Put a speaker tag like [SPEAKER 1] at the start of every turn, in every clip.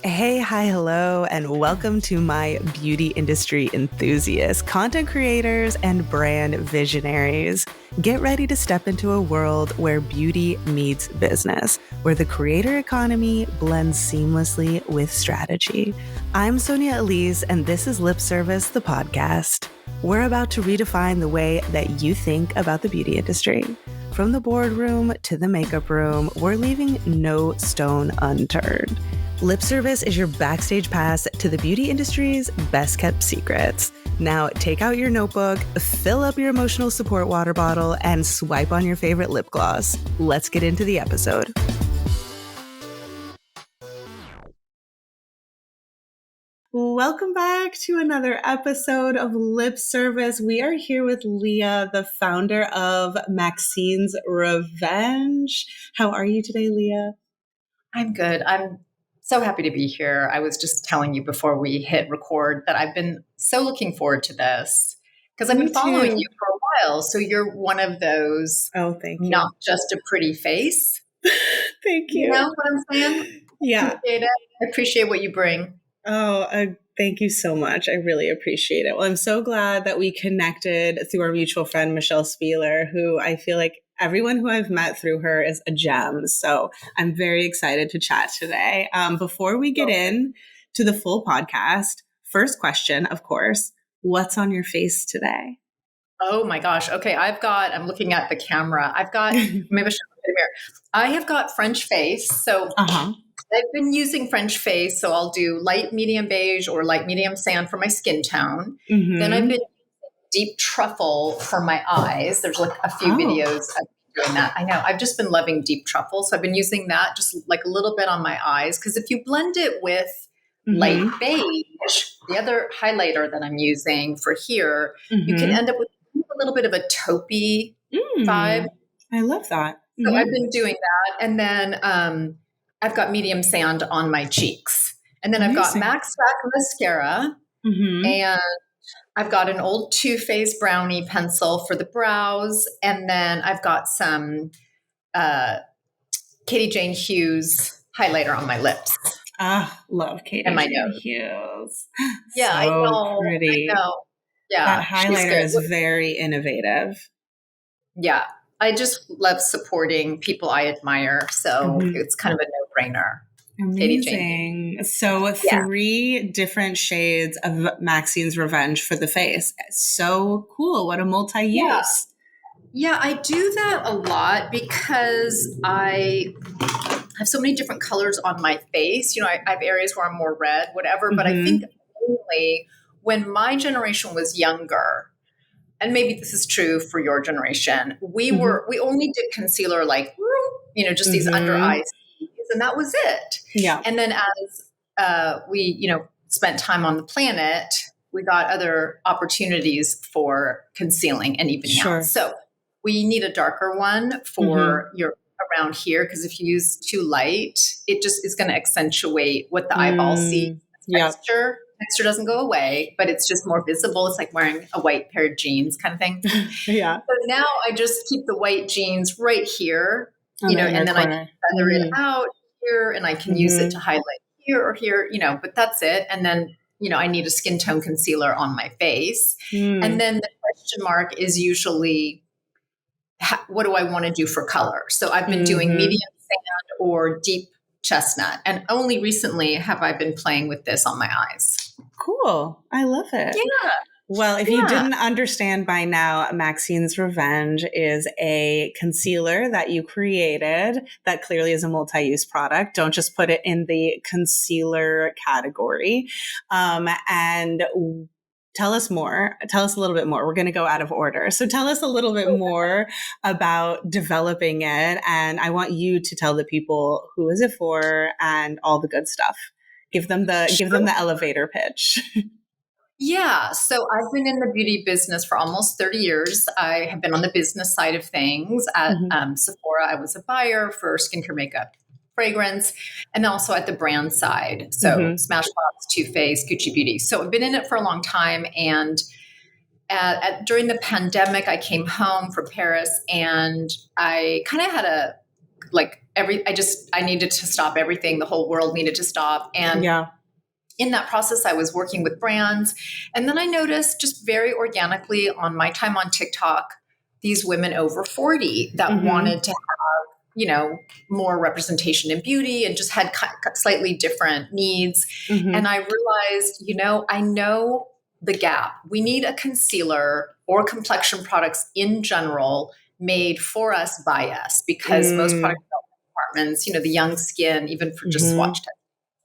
[SPEAKER 1] Hey, hi, hello, and welcome to my beauty industry enthusiasts, content creators, and brand visionaries. Get ready to step into a world where beauty meets business, where the creator economy blends seamlessly with strategy. I'm Sonia Elise, and this is Lip Service, the podcast. We're about to redefine the way that you think about the beauty industry. From the boardroom to the makeup room, we're leaving no stone unturned. Lip Service is your backstage pass to the beauty industry's best kept secrets. Now take out your notebook, fill up your emotional support water bottle, and swipe on your favorite lip gloss. Let's get into the episode. Welcome back to another episode of Lip Service. We are here with Leah, the founder of Maxine's Revenge. How are you today, Leah?
[SPEAKER 2] I'm good. I'm so happy to be here. I was just telling you before we hit record that I've been so looking forward to this because I've been following you for a while. So you're one of those,
[SPEAKER 1] thank you.
[SPEAKER 2] Not just a pretty face.
[SPEAKER 1] Thank you.
[SPEAKER 2] You know what I'm saying?
[SPEAKER 1] Yeah.
[SPEAKER 2] I appreciate what you bring.
[SPEAKER 1] Thank you so much. I really appreciate it. Well, I'm so glad that we connected through our mutual friend, Michelle Spieler, who I feel like everyone who I've met through her is a gem. So I'm very excited to chat today. Before we get in to the full podcast, first question, of course, what's on your face today?
[SPEAKER 2] Oh my gosh. Okay. I'm looking at the camera. Maybe I should look at the mirror. I have got French face. So I've been using French face. So I'll do light medium beige or light medium sand for my skin tone. Mm-hmm. Then I've been deep truffle for my eyes. There's like a few videos of doing that. I know. I've just been loving deep truffle. So I've been using that just like a little bit on my eyes. Because if you blend it with light beige, the other highlighter that I'm using for here, you can end up with a little bit of a taupey vibe.
[SPEAKER 1] I love that.
[SPEAKER 2] So I've been doing that. And then I've got medium sand on my cheeks. And then I've got Max Back mascara. And I've got an old Too Faced brownie pencil for the brows. And then I've got some Katie Jane Hughes highlighter on my lips.
[SPEAKER 1] Love Katie
[SPEAKER 2] and my
[SPEAKER 1] Jane
[SPEAKER 2] nose.
[SPEAKER 1] Hughes.
[SPEAKER 2] Yeah,
[SPEAKER 1] so
[SPEAKER 2] I know.
[SPEAKER 1] Pretty.
[SPEAKER 2] I know. Yeah,
[SPEAKER 1] that highlighter is very innovative.
[SPEAKER 2] Yeah, I just love supporting people I admire. So it's kind of a no-brainer.
[SPEAKER 1] Amazing. So 3 different shades of Maxine's Revenge for the face. So cool. What a multi-use.
[SPEAKER 2] Yeah, I do that a lot because I have so many different colors on my face. You know, I have areas where I'm more red, whatever. But I think only when my generation was younger, and maybe this is true for your generation, we only did concealer like, just these under eyes, and that was it.
[SPEAKER 1] Yeah.
[SPEAKER 2] And then as we, spent time on the planet, we got other opportunities for concealing and evening out. So we need a darker one for your around here, because if you use too light, it just is going to accentuate what the eyeball sees. Texture doesn't go away, but it's just more visible. It's like wearing a white pair of jeans kind of thing. So now I just keep the white jeans right here, and then I can feather it out here, and I can use it to highlight here or here, but that's it. And then, I need a skin tone concealer on my face. And then the question mark is usually, what do I want to do for color? So I've been doing medium sand or deep chestnut. And only recently have I been playing with this on my eyes.
[SPEAKER 1] Cool. I love it.
[SPEAKER 2] Yeah.
[SPEAKER 1] Well, if you didn't understand by now, Maxine's Revenge is a concealer that you created that clearly is a multi-use product. Don't just put it in the concealer category. And tell us more. Tell us a little bit more. We're going to go out of order. So tell us a little bit more about developing it. And I want you to tell the people who is it for and all the good stuff. Give them the elevator pitch.
[SPEAKER 2] Yeah. So I've been in the beauty business for almost 30 years. I have been on the business side of things. At Sephora, I was a buyer for skincare, makeup, fragrance, and also at the brand side. So Smashbox, Too Faced, Gucci Beauty. So I've been in it for a long time. And during the pandemic, I came home from Paris and I kind of had a I needed to stop everything. The whole world needed to stop. And in that process, I was working with brands. And then I noticed just very organically on my time on TikTok, these women over 40 that wanted to have, more representation in beauty and just had slightly different needs. And I realized, I know the gap. We need a concealer or complexion products in general made for us by us, because most product development departments, the young skin, even for just swatch testing,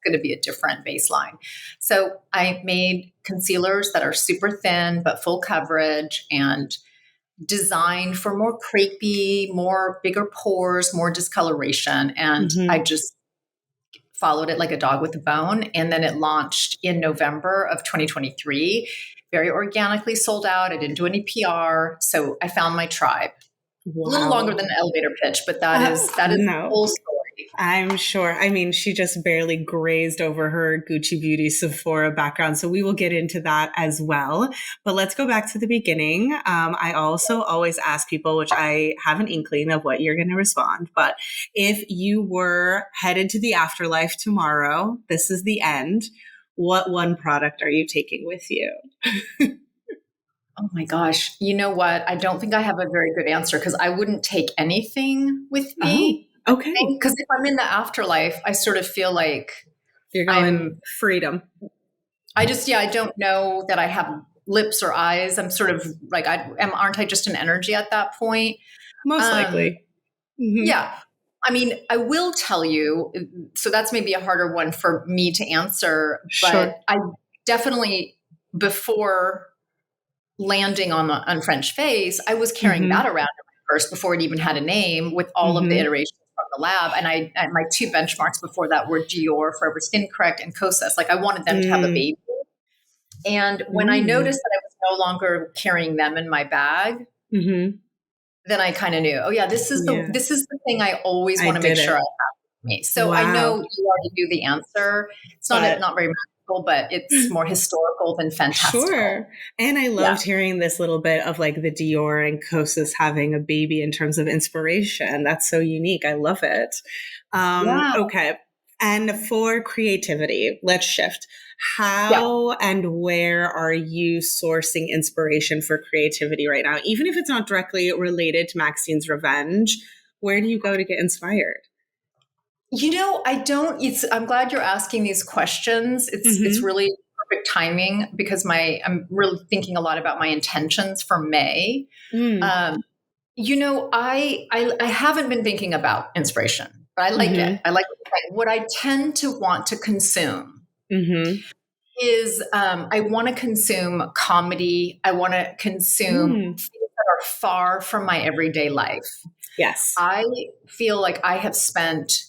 [SPEAKER 2] going to be a different baseline. So I made concealers that are super thin but full coverage and designed for more crepey, more bigger pores, more discoloration. And I just followed it like a dog with a bone. And then it launched in November of 2023, very organically sold out. I didn't do any PR. So I found my tribe. Wow. A little longer than an elevator pitch, but that is the whole story.
[SPEAKER 1] I'm sure. I mean, she just barely grazed over her Gucci Beauty Sephora background. So we will get into that as well. But let's go back to the beginning. I also always ask people, which I have an inkling of what you're going to respond. But if you were headed to the afterlife tomorrow, this is the end. What one product are you taking with you?
[SPEAKER 2] Oh my gosh. You know what? I don't think I have a very good answer, because I wouldn't take anything with me.
[SPEAKER 1] Oh, okay.
[SPEAKER 2] Because if I'm in the afterlife, I sort of feel like
[SPEAKER 1] you're going freedom.
[SPEAKER 2] I don't know that I have lips or eyes. I'm sort of like, aren't I just an energy at that point?
[SPEAKER 1] Most likely.
[SPEAKER 2] Yeah. I mean, I will tell you, so that's maybe a harder one for me to answer, but I definitely, before landing on French Face, I was carrying that around in my purse before it even had a name, with all of the iterations from the lab. And my two benchmarks before that were Dior, Forever Skin Correct, and Kosas. Like, I wanted them to have a baby. And when I noticed that I was no longer carrying them in my bag, then I kind of knew, this is the thing I always want to make sure I have with me. So I know you already knew the answer. It's not very magical, but it's more historical than fantastical.
[SPEAKER 1] Sure. And I loved hearing this little bit of like the Dior and Kosas having a baby in terms of inspiration. That's so unique. I love it. Okay. And for creativity, let's shift. How and where are you sourcing inspiration for creativity right now? Even if it's not directly related to Maxine's Revenge, where do you go to get inspired?
[SPEAKER 2] I'm glad you're asking these questions. It's really perfect timing, because I'm really thinking a lot about my intentions for May. I haven't been thinking about inspiration, but I like it. I like what I tend to want to consume is I want to consume comedy. I want to consume things that are far from my everyday life.
[SPEAKER 1] Yes.
[SPEAKER 2] I feel like I have spent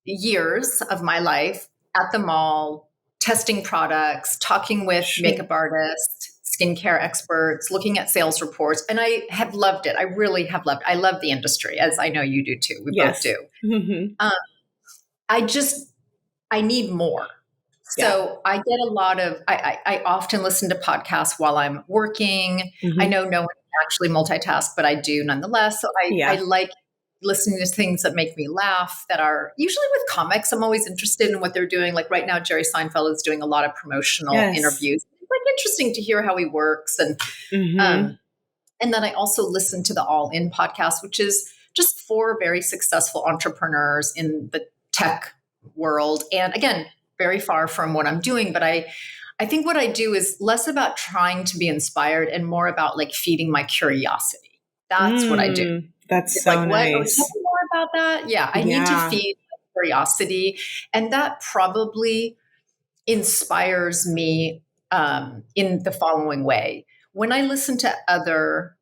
[SPEAKER 2] years of my life at the mall, testing products, talking with makeup artists, skincare experts, looking at sales reports. And I have loved it. I really have loved it. I love the industry, as I know you do too. We both do. I need more. So I get a lot of, I often listen to podcasts while I'm working. I know no one can actually multitask, but I do nonetheless. So I like listening to things that make me laugh, that are usually with comics. I'm always interested in what they're doing. Like right now, Jerry Seinfeld is doing a lot of promotional interviews. It's like interesting to hear how he works. And then I also listen to the All In podcast, which is just for very successful entrepreneurs in the tech world. And again, very far from what I'm doing, but I think what I do is less about trying to be inspired and more about like feeding my curiosity. That's what I do.
[SPEAKER 1] That's so nice.
[SPEAKER 2] Tell me more about that. Yeah, I need to feed my curiosity, and that probably inspires me in the following way. When I listen to other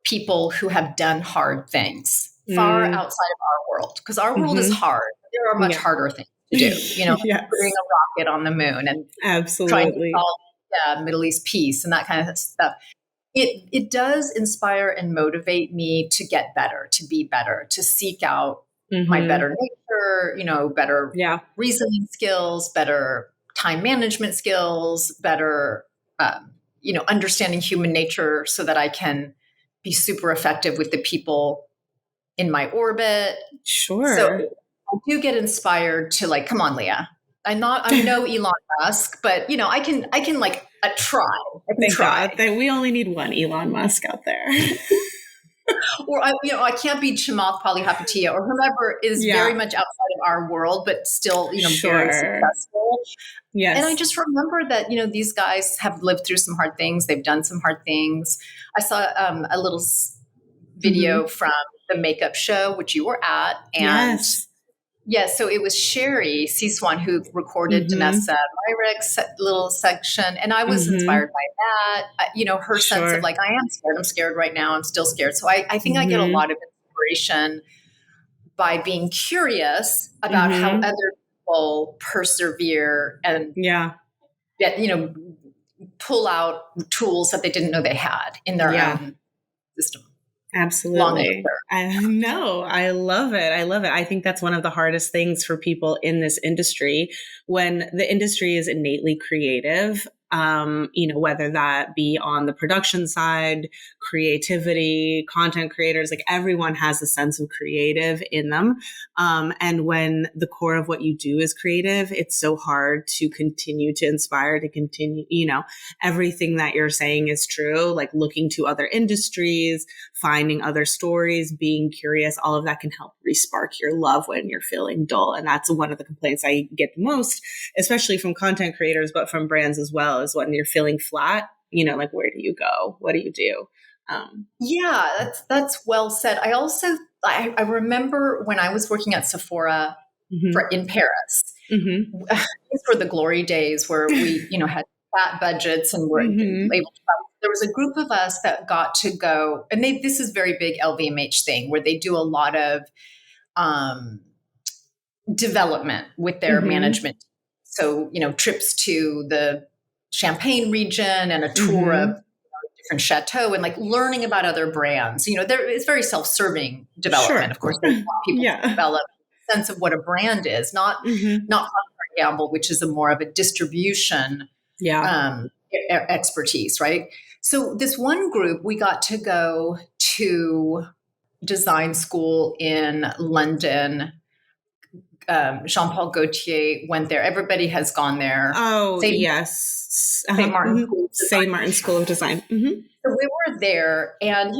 [SPEAKER 2] people who have done hard things far outside of our world, because our world is hard. There are much harder things to do, putting a rocket on the moon and trying to solve Middle East peace and that kind of stuff. It does inspire and motivate me to get better, to be better, to seek out my better nature, better reasoning skills, better time management skills, better, understanding human nature, so that I can be super effective with the people in my orbit.
[SPEAKER 1] Sure.
[SPEAKER 2] So I do get inspired to like, come on, Leah. I'm no Elon Musk, but I can like try. I can try.
[SPEAKER 1] God, we only need one Elon Musk out there.
[SPEAKER 2] Or I can't be Chamath Palihapitiya or whomever is very much outside of our world, but still, very successful.
[SPEAKER 1] Yes.
[SPEAKER 2] And I just remember that, these guys have lived through some hard things. They've done some hard things. I saw a little video from the makeup show, which you were at. And so it was Sherry Siswan who recorded Danessa Myrick's little section. And I was inspired by that. Her sense of like, I am scared. I'm scared right now. I'm still scared. So I think I get a lot of inspiration by being curious about how other people persevere and get, pull out tools that they didn't know they had in their own system.
[SPEAKER 1] Absolutely. I know. I love it. I think that's one of the hardest things for people in this industry when the industry is innately creative. Whether that be on the production side, creativity, content creators, like everyone has a sense of creative in them. And when the core of what you do is creative, it's so hard to continue to inspire, to continue, everything that you're saying is true, like looking to other industries, finding other stories, being curious, all of that can help respark your love when you're feeling dull. And that's one of the complaints I get the most, especially from content creators, but from brands as well, is when you're feeling flat, like where do you go? What do you do?
[SPEAKER 2] That's well said. I also, I remember when I was working at Sephora in Paris, these were the glory days where we, had fat budgets and were able to travel. There was a group of us that got to go, and this is very big LVMH thing where they do a lot of development with their management. So, trips to the Champagne region and a tour of different chateau and like learning about other brands. It's very self-serving development. Sure. Of course, they want people to develop a sense of what a brand is, not Procter & Gamble, which is more of a distribution expertise, right? So this one group, we got to go to design school in London. Jean-Paul Gaultier went there. Everybody has gone there.
[SPEAKER 1] Oh, yes.
[SPEAKER 2] St. Martin
[SPEAKER 1] St. Martin School of Design.
[SPEAKER 2] So we were there and,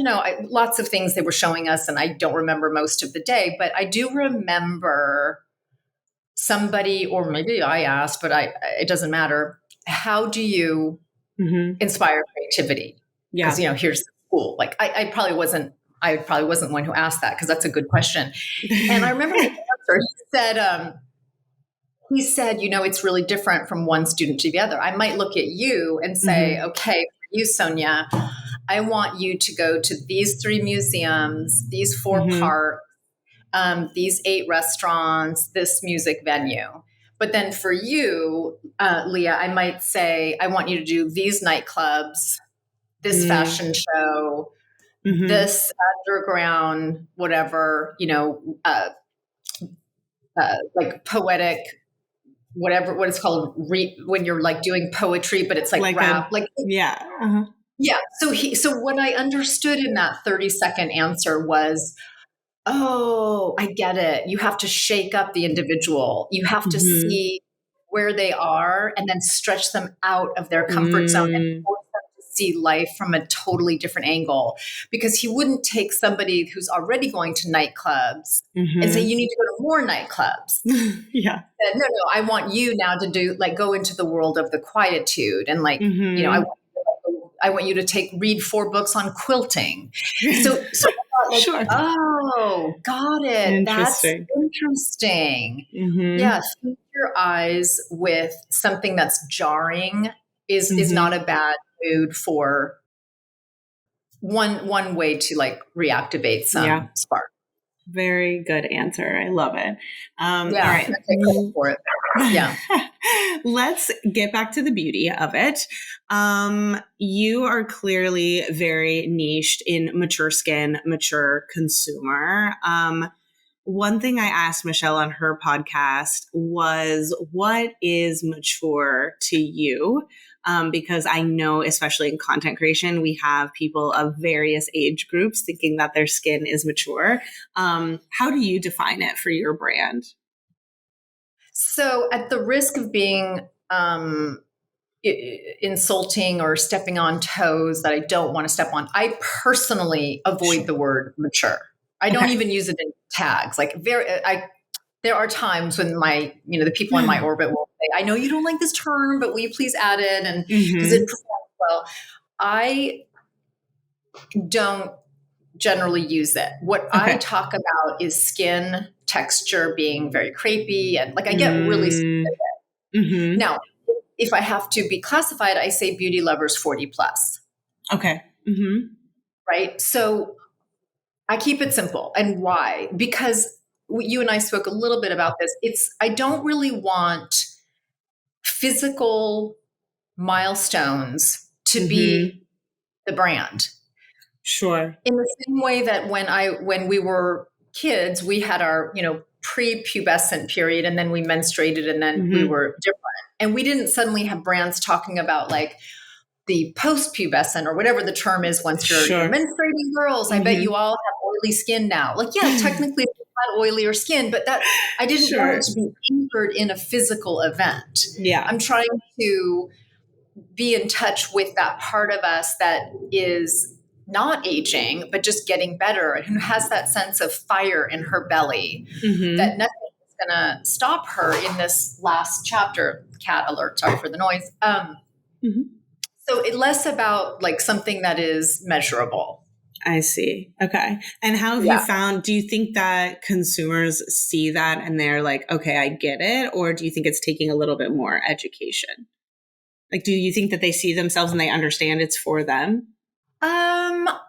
[SPEAKER 2] lots of things they were showing us and I don't remember most of the day, but I do remember somebody, or maybe I asked, but it doesn't matter. How do you inspire creativity? Because, here's the school. Like I probably wasn't one who asked that because that's a good question. And I remember the answer. He said, it's really different from one student to the other. I might look at you and say, okay, for you, Sonia, I want you to go to these 3 museums, these 4 parks, these 8 restaurants, this music venue. But then for you, Leah, I might say, I want you to do these nightclubs, this fashion show, this underground, whatever, like poetic, whatever, what it's called, when you're like doing poetry, but it's like rap, So what I understood in that 30-second answer was, oh, I get it. You have to shake up the individual. You have to see where they are and then stretch them out of their comfort zone and force them to see life from a totally different angle. Because he wouldn't take somebody who's already going to nightclubs and say, you need to go to more nightclubs. No, I want you now to go into the world of the quietude and I want you to read 4 books on quilting. So oh, got it. That's interesting. Yeah, feed your eyes with something that's jarring is not a bad mood for one way to like reactivate some spark.
[SPEAKER 1] Very good answer. I love it.
[SPEAKER 2] All right. Take credit for it. Yeah.
[SPEAKER 1] Let's get back to the beauty of it. You are clearly very niched in mature skin, mature consumer. one thing I asked Michelle on her podcast was, what is mature to you? Because I know, especially in content creation, we have people of various age groups thinking that their skin is mature. How do you define it for your brand?
[SPEAKER 2] So at the risk of being insulting or stepping on toes that I don't want to step on, I personally avoid the word mature. I don't even use it in tags. There are times when the people in my orbit will say, I know you don't like this term, but will you please add it? And because it performs well, I don't generally use it. What I talk about is skin texture being very crepey, and I get really specific. Now, if I have to be classified, I say beauty lovers 40 plus.
[SPEAKER 1] Okay.
[SPEAKER 2] Right. So I keep it simple. And why? Because you and I spoke a little bit about this. I don't really want physical milestones to be the brand.
[SPEAKER 1] Sure.
[SPEAKER 2] In the same way that when we were kids, we had our, pre-pubescent period, and then we menstruated, and then we were different. And we didn't suddenly have brands talking about the post-pubescent or whatever the term is once you're menstruating girls. I bet you all have oily skin now. Technically it's not oilier skin, but that I didn't want it to be anchored in a physical event.
[SPEAKER 1] Yeah.
[SPEAKER 2] I'm trying to be in touch with that part of us that is not aging, but just getting better, and who has that sense of fire in her belly that nothing is going to stop her in this last chapter. Cat alert, sorry for the noise. So it's less about something that is measurable.
[SPEAKER 1] I see. Okay. And how have you found, do you think that consumers see that and they're like, okay, I get it? Or do you think it's taking a little bit more education? Do you think that they see themselves and they understand it's for them?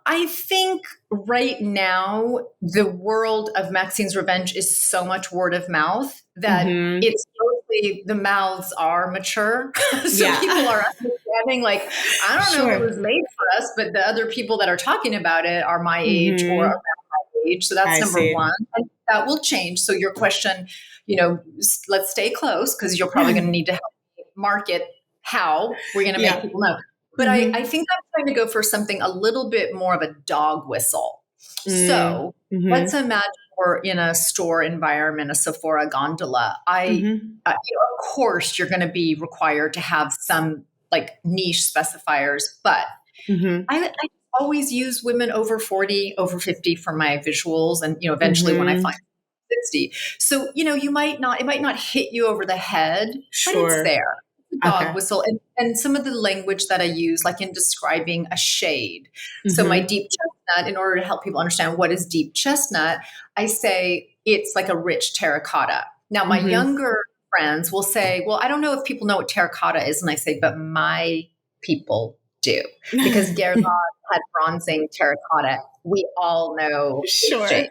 [SPEAKER 2] I think right now the world of Maxine's Revenge is so much word of mouth that it's mostly the mouths are mature. So people are understanding, I don't know if it was made for us, but the other people that are talking about it are my age or around my age. So that's number one. And that will change. So your question, let's stay close, because you're probably going to need to help me market how we're going to make people know. But I think I'm trying to go for something a little bit more of a dog whistle. So let's imagine we're in a store environment, a Sephora gondola. Of course, you're going to be required to have some niche specifiers, but I always use women over 40, over 50 for my visuals. And, eventually when I find 60. So, it might not hit you over the head, but it's there. Dog whistle, and some of the language that I use, in describing a shade. So my deep chestnut, in order to help people understand what is deep chestnut, I say it's like a rich terracotta. Now my younger friends will say, well, I don't know if people know what terracotta is. And I say, but my people do, because Guerlain had bronzing terracotta. We all know. Shade.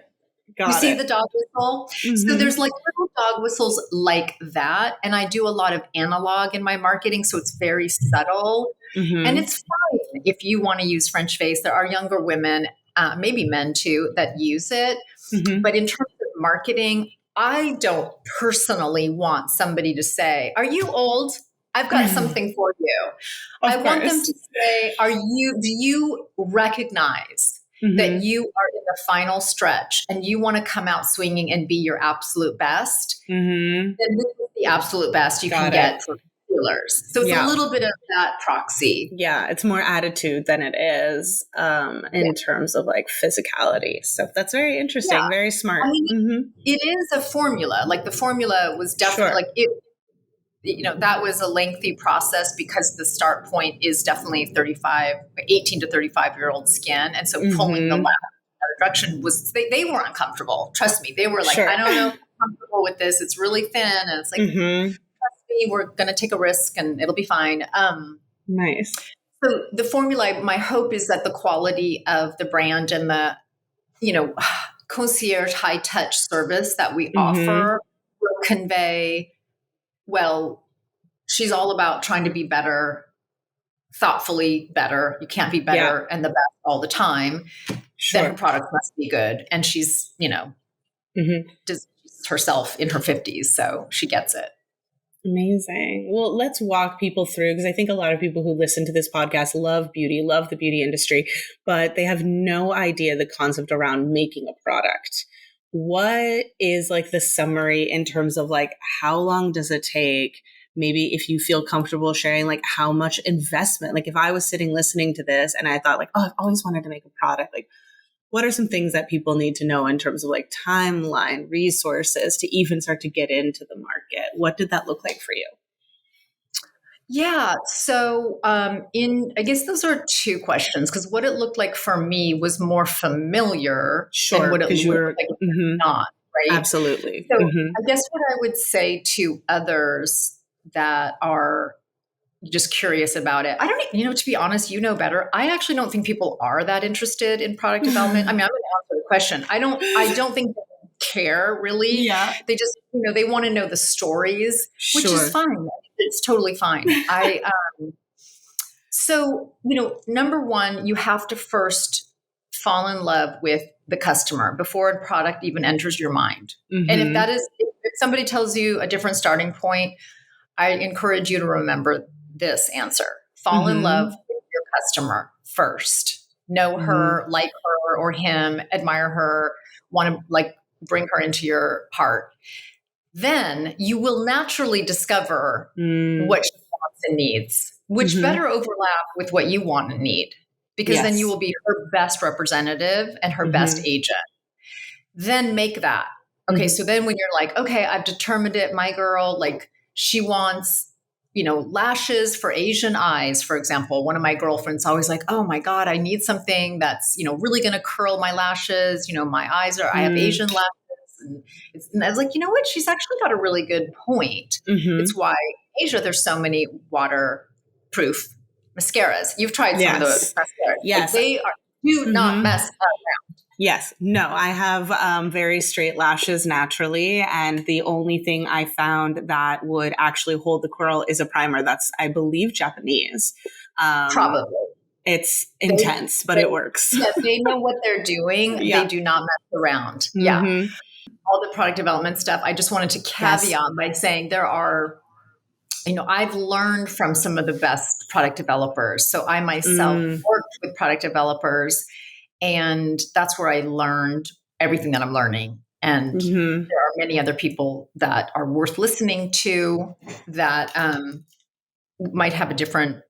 [SPEAKER 2] You see the dog whistle? So there's little dog whistles like that. And I do a lot of analog in my marketing. So it's very subtle. And it's fine if you want to use French face. There are younger women, maybe men too, that use it. But in terms of marketing, I don't personally want somebody to say, are you old? I've got something for you. I want them to say, do you recognize that you are in the final stretch and you want to come out swinging and be your absolute best, then this is the absolute best you can get for healers. So it's a little bit of that proxy.
[SPEAKER 1] Yeah, it's more attitude than it is in terms of physicality. So that's very interesting, very smart.
[SPEAKER 2] I mean, it is a formula. The formula was definitely that was a lengthy process, because the start point is definitely 18 to 35-year-old skin. And so pulling the left direction was, they were uncomfortable. Trust me. They were I don't know if I'm comfortable with this. It's really thin. And it's trust me, we're going to take a risk and it'll be fine.
[SPEAKER 1] Nice.
[SPEAKER 2] So the formula, my hope is that the quality of the brand and the, concierge high touch service that we offer will convey, well, she's all about trying to be better, thoughtfully better. You can't be better and the best all the time. Then her product must be good. And she's, herself in her 50s. So she gets it.
[SPEAKER 1] Amazing. Well, let's walk people through, because I think a lot of people who listen to this podcast love beauty, love the beauty industry, but they have no idea the concept around making a product. What is like the summary in terms of like, how long does it take? Maybe if you feel comfortable sharing, like how much investment, like if I was sitting listening to this and I thought like, oh, I've always wanted to make a product, like what are some things that people need to know in terms of like timeline, resources to even start to get into the market? What did that look like for you?
[SPEAKER 2] Yeah. So, I guess those are two questions, because what it looked like for me was more familiar than what it looked like not, right?
[SPEAKER 1] Absolutely.
[SPEAKER 2] So I guess what I would say to others that are just curious about it, I don't, to be honest, you know better. I actually don't think people are that interested in product development. I mean, I'm going to answer the question. I don't think they care really.
[SPEAKER 1] Yeah.
[SPEAKER 2] They just, they want to know the stories, which is fine. It's totally fine. So, number one, you have to first fall in love with the customer before a product even enters your mind. And if somebody tells you a different starting point, I encourage you to remember this answer. Fall in love with your customer first. Know her, like her or him, admire her, want to like bring her into your heart. Then you will naturally discover what she wants and needs, which better overlap with what you want and need, because then you will be her best representative and her best agent. Then make that. Okay. So then when you're like, okay, I've determined it, my girl, like she wants, lashes for Asian eyes, for example. One of my girlfriends always like, oh my God, I need something that's, really going to curl my lashes. My eyes I have Asian lashes. And I was like, you know what? She's actually got a really good point. It's why in Asia, there's so many waterproof mascaras. You've tried some of those mascaras.
[SPEAKER 1] Yes.
[SPEAKER 2] Like do not mess around.
[SPEAKER 1] Yes. No, I have very straight lashes naturally. And the only thing I found that would actually hold the curl is a primer that's, I believe, Japanese.
[SPEAKER 2] Probably.
[SPEAKER 1] It's intense, but it works.
[SPEAKER 2] Yeah, they know what they're doing. They do not mess around. Yeah. All the product development stuff. I just wanted to caveat by saying there are, I've learned from some of the best product developers. So I myself worked with product developers, and that's where I learned everything that I'm learning. And there are many other people that are worth listening to that might have a different,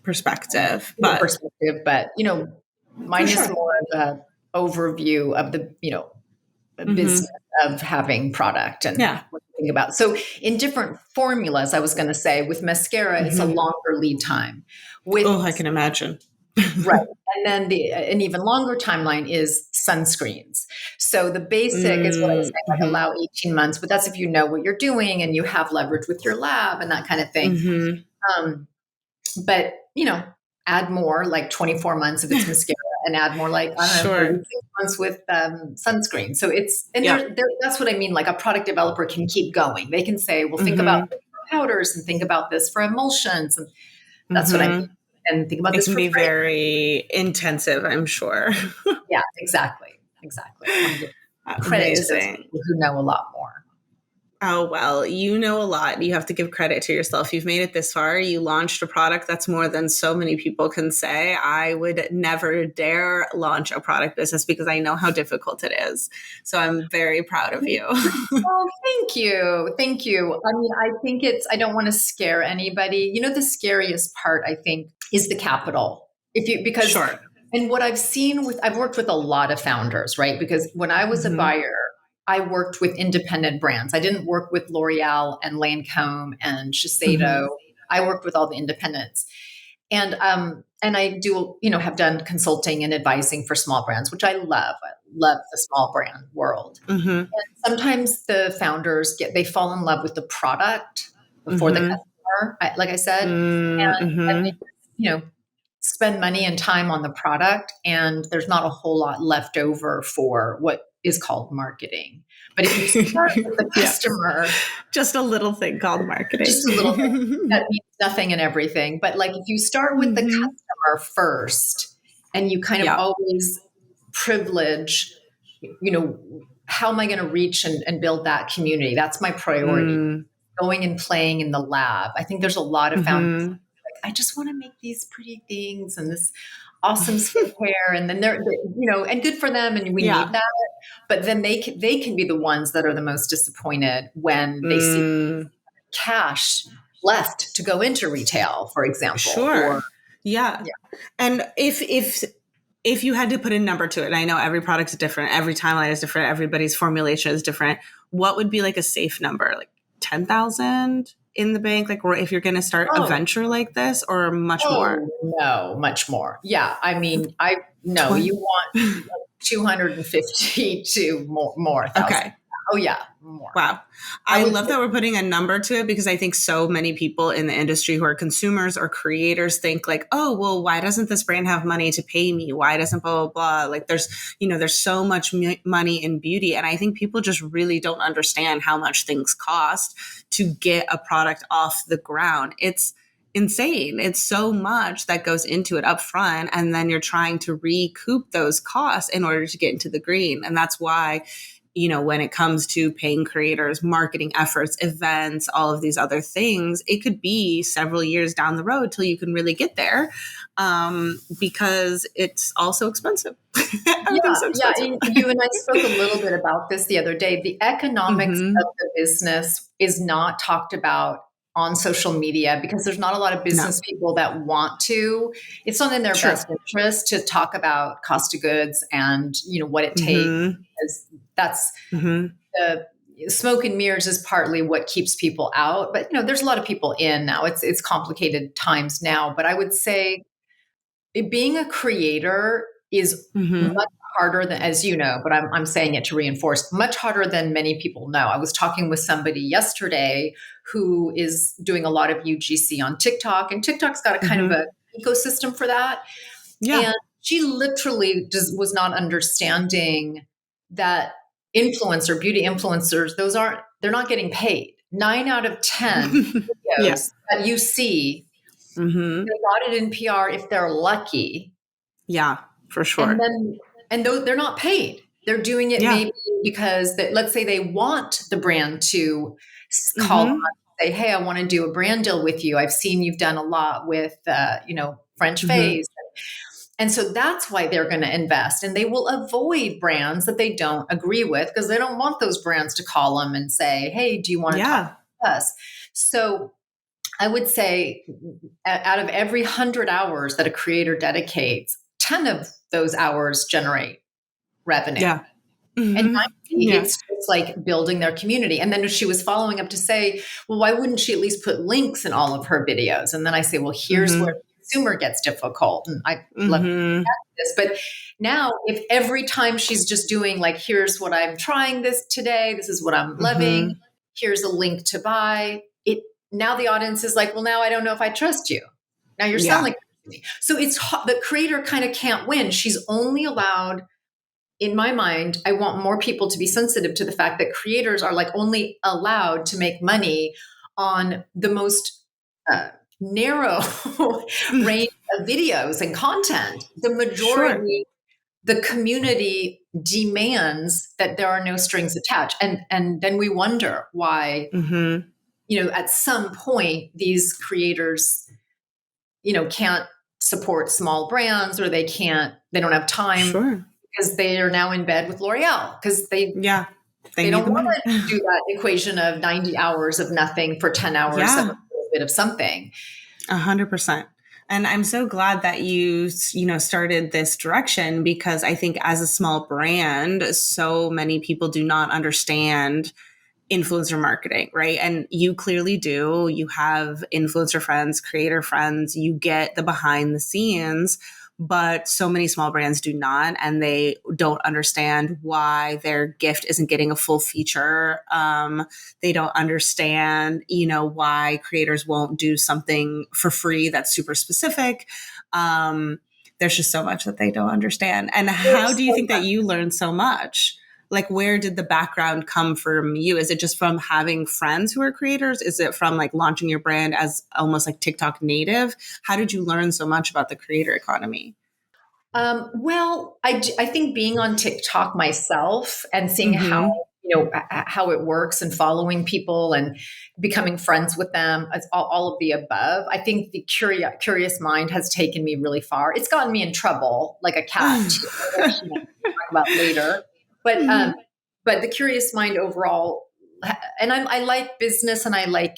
[SPEAKER 1] perspective.
[SPEAKER 2] But mine is more of an overview of the, business of having product and what to think about. So in different formulas, I was going to say with mascara, it's a longer lead time.
[SPEAKER 1] I can imagine.
[SPEAKER 2] Right. And then an even longer timeline is sunscreens. So the basic is what I was saying, like allow 18 months, but that's if you know what you're doing and you have leverage with your lab and that kind of thing. But, add more like 24 months if it's mascara, and add more like, 36 months with sunscreen. So that's what I mean. Like a product developer can keep going. They can say, well, think about this for powders and think about this for emulsions. And that's what I mean. And think about this for
[SPEAKER 1] fragrance. It can be very intensive, I'm sure.
[SPEAKER 2] Yeah, exactly. Credit to those people who know a lot more.
[SPEAKER 1] Oh, well, you know a lot. You have to give credit to yourself. You've made it this far. You launched a product that's more than so many people can say. I would never dare launch a product business because I know how difficult it is. So I'm very proud of you.
[SPEAKER 2] Oh, thank you. Thank you. I mean, I think I don't want to scare anybody. The scariest part, I think, is the capital. And what I've worked with a lot of founders, right? Because when I was a buyer, I worked with independent brands. I didn't work with L'Oreal and Lancome and Shiseido. I worked with all the independents. And I do, have done consulting and advising for small brands, which I love. I love the small brand world. And sometimes the founders they fall in love with the product before the customer, like I said, and they, spend money and time on the product, and there's not a whole lot left over for what is called marketing. But if you start with the customer,
[SPEAKER 1] just a little thing called marketing,
[SPEAKER 2] just a little thing that means nothing and everything. But like if you start with the customer first, and you kind of always privilege, how am I going to reach and build that community? That's my priority. Going and playing in the lab. I think there's a lot of founders like, I just want to make these pretty things and this awesome skincare, and then they're and good for them, and we need that. But then they can be the ones that are the most disappointed when they see cash left to go into retail, for example.
[SPEAKER 1] Sure. Yeah. And if you had to put a number to it, and I know every product is different, every timeline is different, everybody's formulation is different, what would be like a safe number? Like 10,000 in the bank? Like, or if you're going to start a venture like this, or much more?
[SPEAKER 2] No, much more. Yeah. I mean, you want 250 to more.
[SPEAKER 1] Okay.
[SPEAKER 2] Oh yeah. More.
[SPEAKER 1] Wow. I love that we're putting a number to it, because I think so many people in the industry who are consumers or creators think like, oh, well, why doesn't this brand have money to pay me? Why doesn't blah, blah, blah? Like there's so much money in beauty. And I think people just really don't understand how much things cost to get a product off the ground. It's insane. It's so much that goes into it up front. And then you're trying to recoup those costs in order to get into the green. And that's why, when it comes to paying creators, marketing efforts, events, all of these other things, it could be several years down the road till you can really get there, because it's also expensive.
[SPEAKER 2] Yeah. You and I spoke a little bit about this the other day. The economics of the business is not talked about on social media, because there's not a lot of business people that want to. It's not in their best interest to talk about cost of goods and what it takes. That's the smoke and mirrors is partly what keeps people out. But there's a lot of people in now. It's complicated times now. But I would say being a creator is much harder than, as you know, but I'm saying it to reinforce, much harder than many people know. I was talking with somebody yesterday who is doing a lot of UGC on TikTok, and TikTok's got a kind of a ecosystem for that. Yeah. And she literally just was not understanding that beauty influencers, they're not getting paid. 9 out of 10 videos that you see, they got it in PR if they're lucky.
[SPEAKER 1] Yeah, for sure.
[SPEAKER 2] And they're not paid. They're doing it maybe because let's say they want the brand to call them up and say, hey, I want to do a brand deal with you. I've seen you've done a lot with, French Face. And so that's why they're going to invest, and they will avoid brands that they don't agree with, because they don't want those brands to call them and say, hey, do you want to talk to us? So I would say out of every 100 hours that a creator dedicates, 10 of those hours generate revenue. Yeah. And 90, it's just like building their community. And then she was following up to say, well, why wouldn't she at least put links in all of her videos? And then I say, well, here's where the consumer gets difficult. And I love this. But now if every time she's just doing like, here's what I'm trying this today, this is what I'm loving, here's a link to buy it. Now the audience is like, well, now I don't know if I trust you. Now you're selling to me. So it's the creator kind of can't win. She's only allowed, in my mind, I want more people to be sensitive to the fact that creators are like only allowed to make money on the most narrow range of videos and content. The majority, the community demands that there are no strings attached. And then we wonder why, at some point these creators, can't support small brands, or they don't have time because they are now in bed with L'Oreal, because they don't want to do that equation of 90 hours of nothing for 10 hours of a bit of something.
[SPEAKER 1] 100%. And I'm so glad that you started this direction, because I think as a small brand, so many people do not understand influencer marketing, right? And you clearly do. You have influencer friends, creator friends, you get the behind the scenes, but so many small brands do not, and they don't understand why their gift isn't getting a full feature. They don't understand, why creators won't do something for free that's super specific. There's just so much that they don't understand. And how do you think that you learned so much? Like, where did the background come from you? Is it just from having friends who are creators? Is it from like launching your brand as almost like TikTok native? How did you learn so much about the creator economy?
[SPEAKER 2] Well, I think being on TikTok myself and seeing how,
[SPEAKER 1] Mm-hmm.
[SPEAKER 2] how it works and following people and becoming friends with them, all of the above. I think the curious mind has taken me really far. It's gotten me in trouble, like a cat, too, which we'll talk about later. But
[SPEAKER 1] Mm-hmm.
[SPEAKER 2] but the curious mind overall, and I like business and I like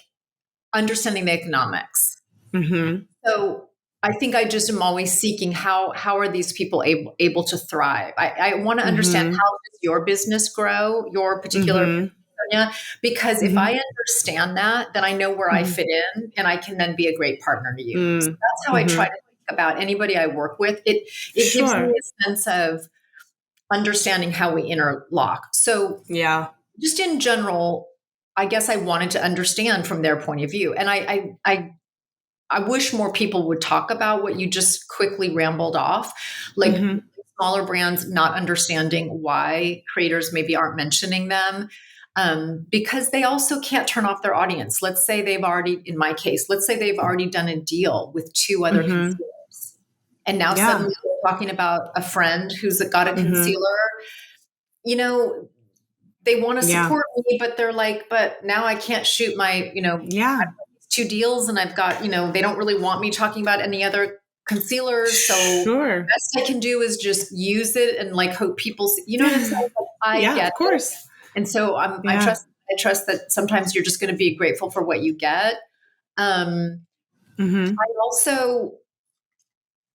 [SPEAKER 2] understanding the economics.
[SPEAKER 1] Mm-hmm.
[SPEAKER 2] So I think I just am always seeking how are these people able to thrive. I want to understand
[SPEAKER 1] Mm-hmm.
[SPEAKER 2] how does your business grow, your particular
[SPEAKER 1] Mm-hmm.
[SPEAKER 2] business area, because if I understand that, then I know where I
[SPEAKER 1] Mm-hmm.
[SPEAKER 2] fit in and I can then be a great partner to you. So that's how I try
[SPEAKER 1] Mm-hmm.
[SPEAKER 2] to think about anybody I work with. It gives me
[SPEAKER 1] Sure.
[SPEAKER 2] a sense of understanding how we interlock. So
[SPEAKER 1] Yeah.
[SPEAKER 2] just in general, I guess I wanted to understand from their point of view. And I wish more people would talk about what you just quickly rambled off, like
[SPEAKER 1] Mm-hmm.
[SPEAKER 2] smaller brands not understanding why creators maybe aren't mentioning them. Because they also can't turn off their audience. Let's say they've already, in my case, let's say they've already done a deal with two other
[SPEAKER 1] Mm-hmm.
[SPEAKER 2] concealers. And now
[SPEAKER 1] Yeah.
[SPEAKER 2] suddenly they're talking about a friend who's got a
[SPEAKER 1] Mm-hmm.
[SPEAKER 2] concealer. You know, they want to
[SPEAKER 1] Yeah.
[SPEAKER 2] support me, but they're like, but now I can't shoot my,
[SPEAKER 1] Yeah.
[SPEAKER 2] two deals and I've got, they don't really want me talking about any other concealers. So
[SPEAKER 1] Sure.
[SPEAKER 2] best I can do is just use it and like hope people see, you know what I'm saying? Like, I
[SPEAKER 1] Yeah,
[SPEAKER 2] get
[SPEAKER 1] of
[SPEAKER 2] it.
[SPEAKER 1] course.
[SPEAKER 2] And so
[SPEAKER 1] Yeah.
[SPEAKER 2] I trust that sometimes you're just going to be grateful for what you get. Um,
[SPEAKER 1] Mm-hmm.
[SPEAKER 2] I also,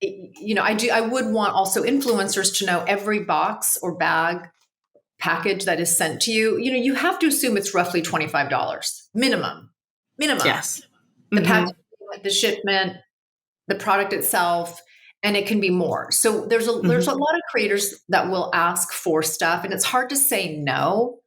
[SPEAKER 2] I would want also influencers to know every box or bag package that is sent to you, you have to assume it's roughly $25 minimum.
[SPEAKER 1] Yes.
[SPEAKER 2] The
[SPEAKER 1] Mm-hmm.
[SPEAKER 2] package, the shipment, the product itself, and it can be more. So there's a
[SPEAKER 1] Mm-hmm.
[SPEAKER 2] lot of creators that will ask for stuff, and it's hard to say no.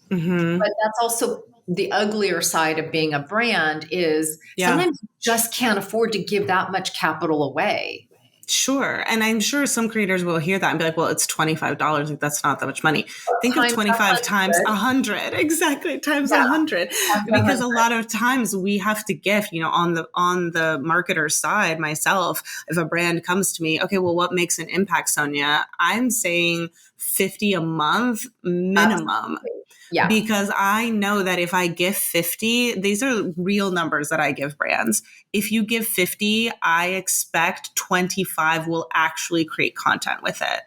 [SPEAKER 1] Mm-hmm.
[SPEAKER 2] But that's also the uglier side of being a brand is
[SPEAKER 1] Yeah.
[SPEAKER 2] sometimes you just can't afford to give that much capital away.
[SPEAKER 1] Sure. And I'm sure some creators will hear that and be like, well, it's $25. Like, that's not that much money. Think of
[SPEAKER 2] Times
[SPEAKER 1] 25 times
[SPEAKER 2] 100,
[SPEAKER 1] 100. Exactly. Times
[SPEAKER 2] yeah,
[SPEAKER 1] 100.
[SPEAKER 2] times
[SPEAKER 1] Because
[SPEAKER 2] 100.
[SPEAKER 1] a lot of times we have to gift, on the marketer side, myself, if a brand comes to me, okay, well, what makes an impact, Sonia? I'm saying 50 a month minimum,
[SPEAKER 2] Absolutely. Yeah.
[SPEAKER 1] because I know that if I give 50, these are real numbers that I give brands. If you give 50, I expect 25 will actually create content with it.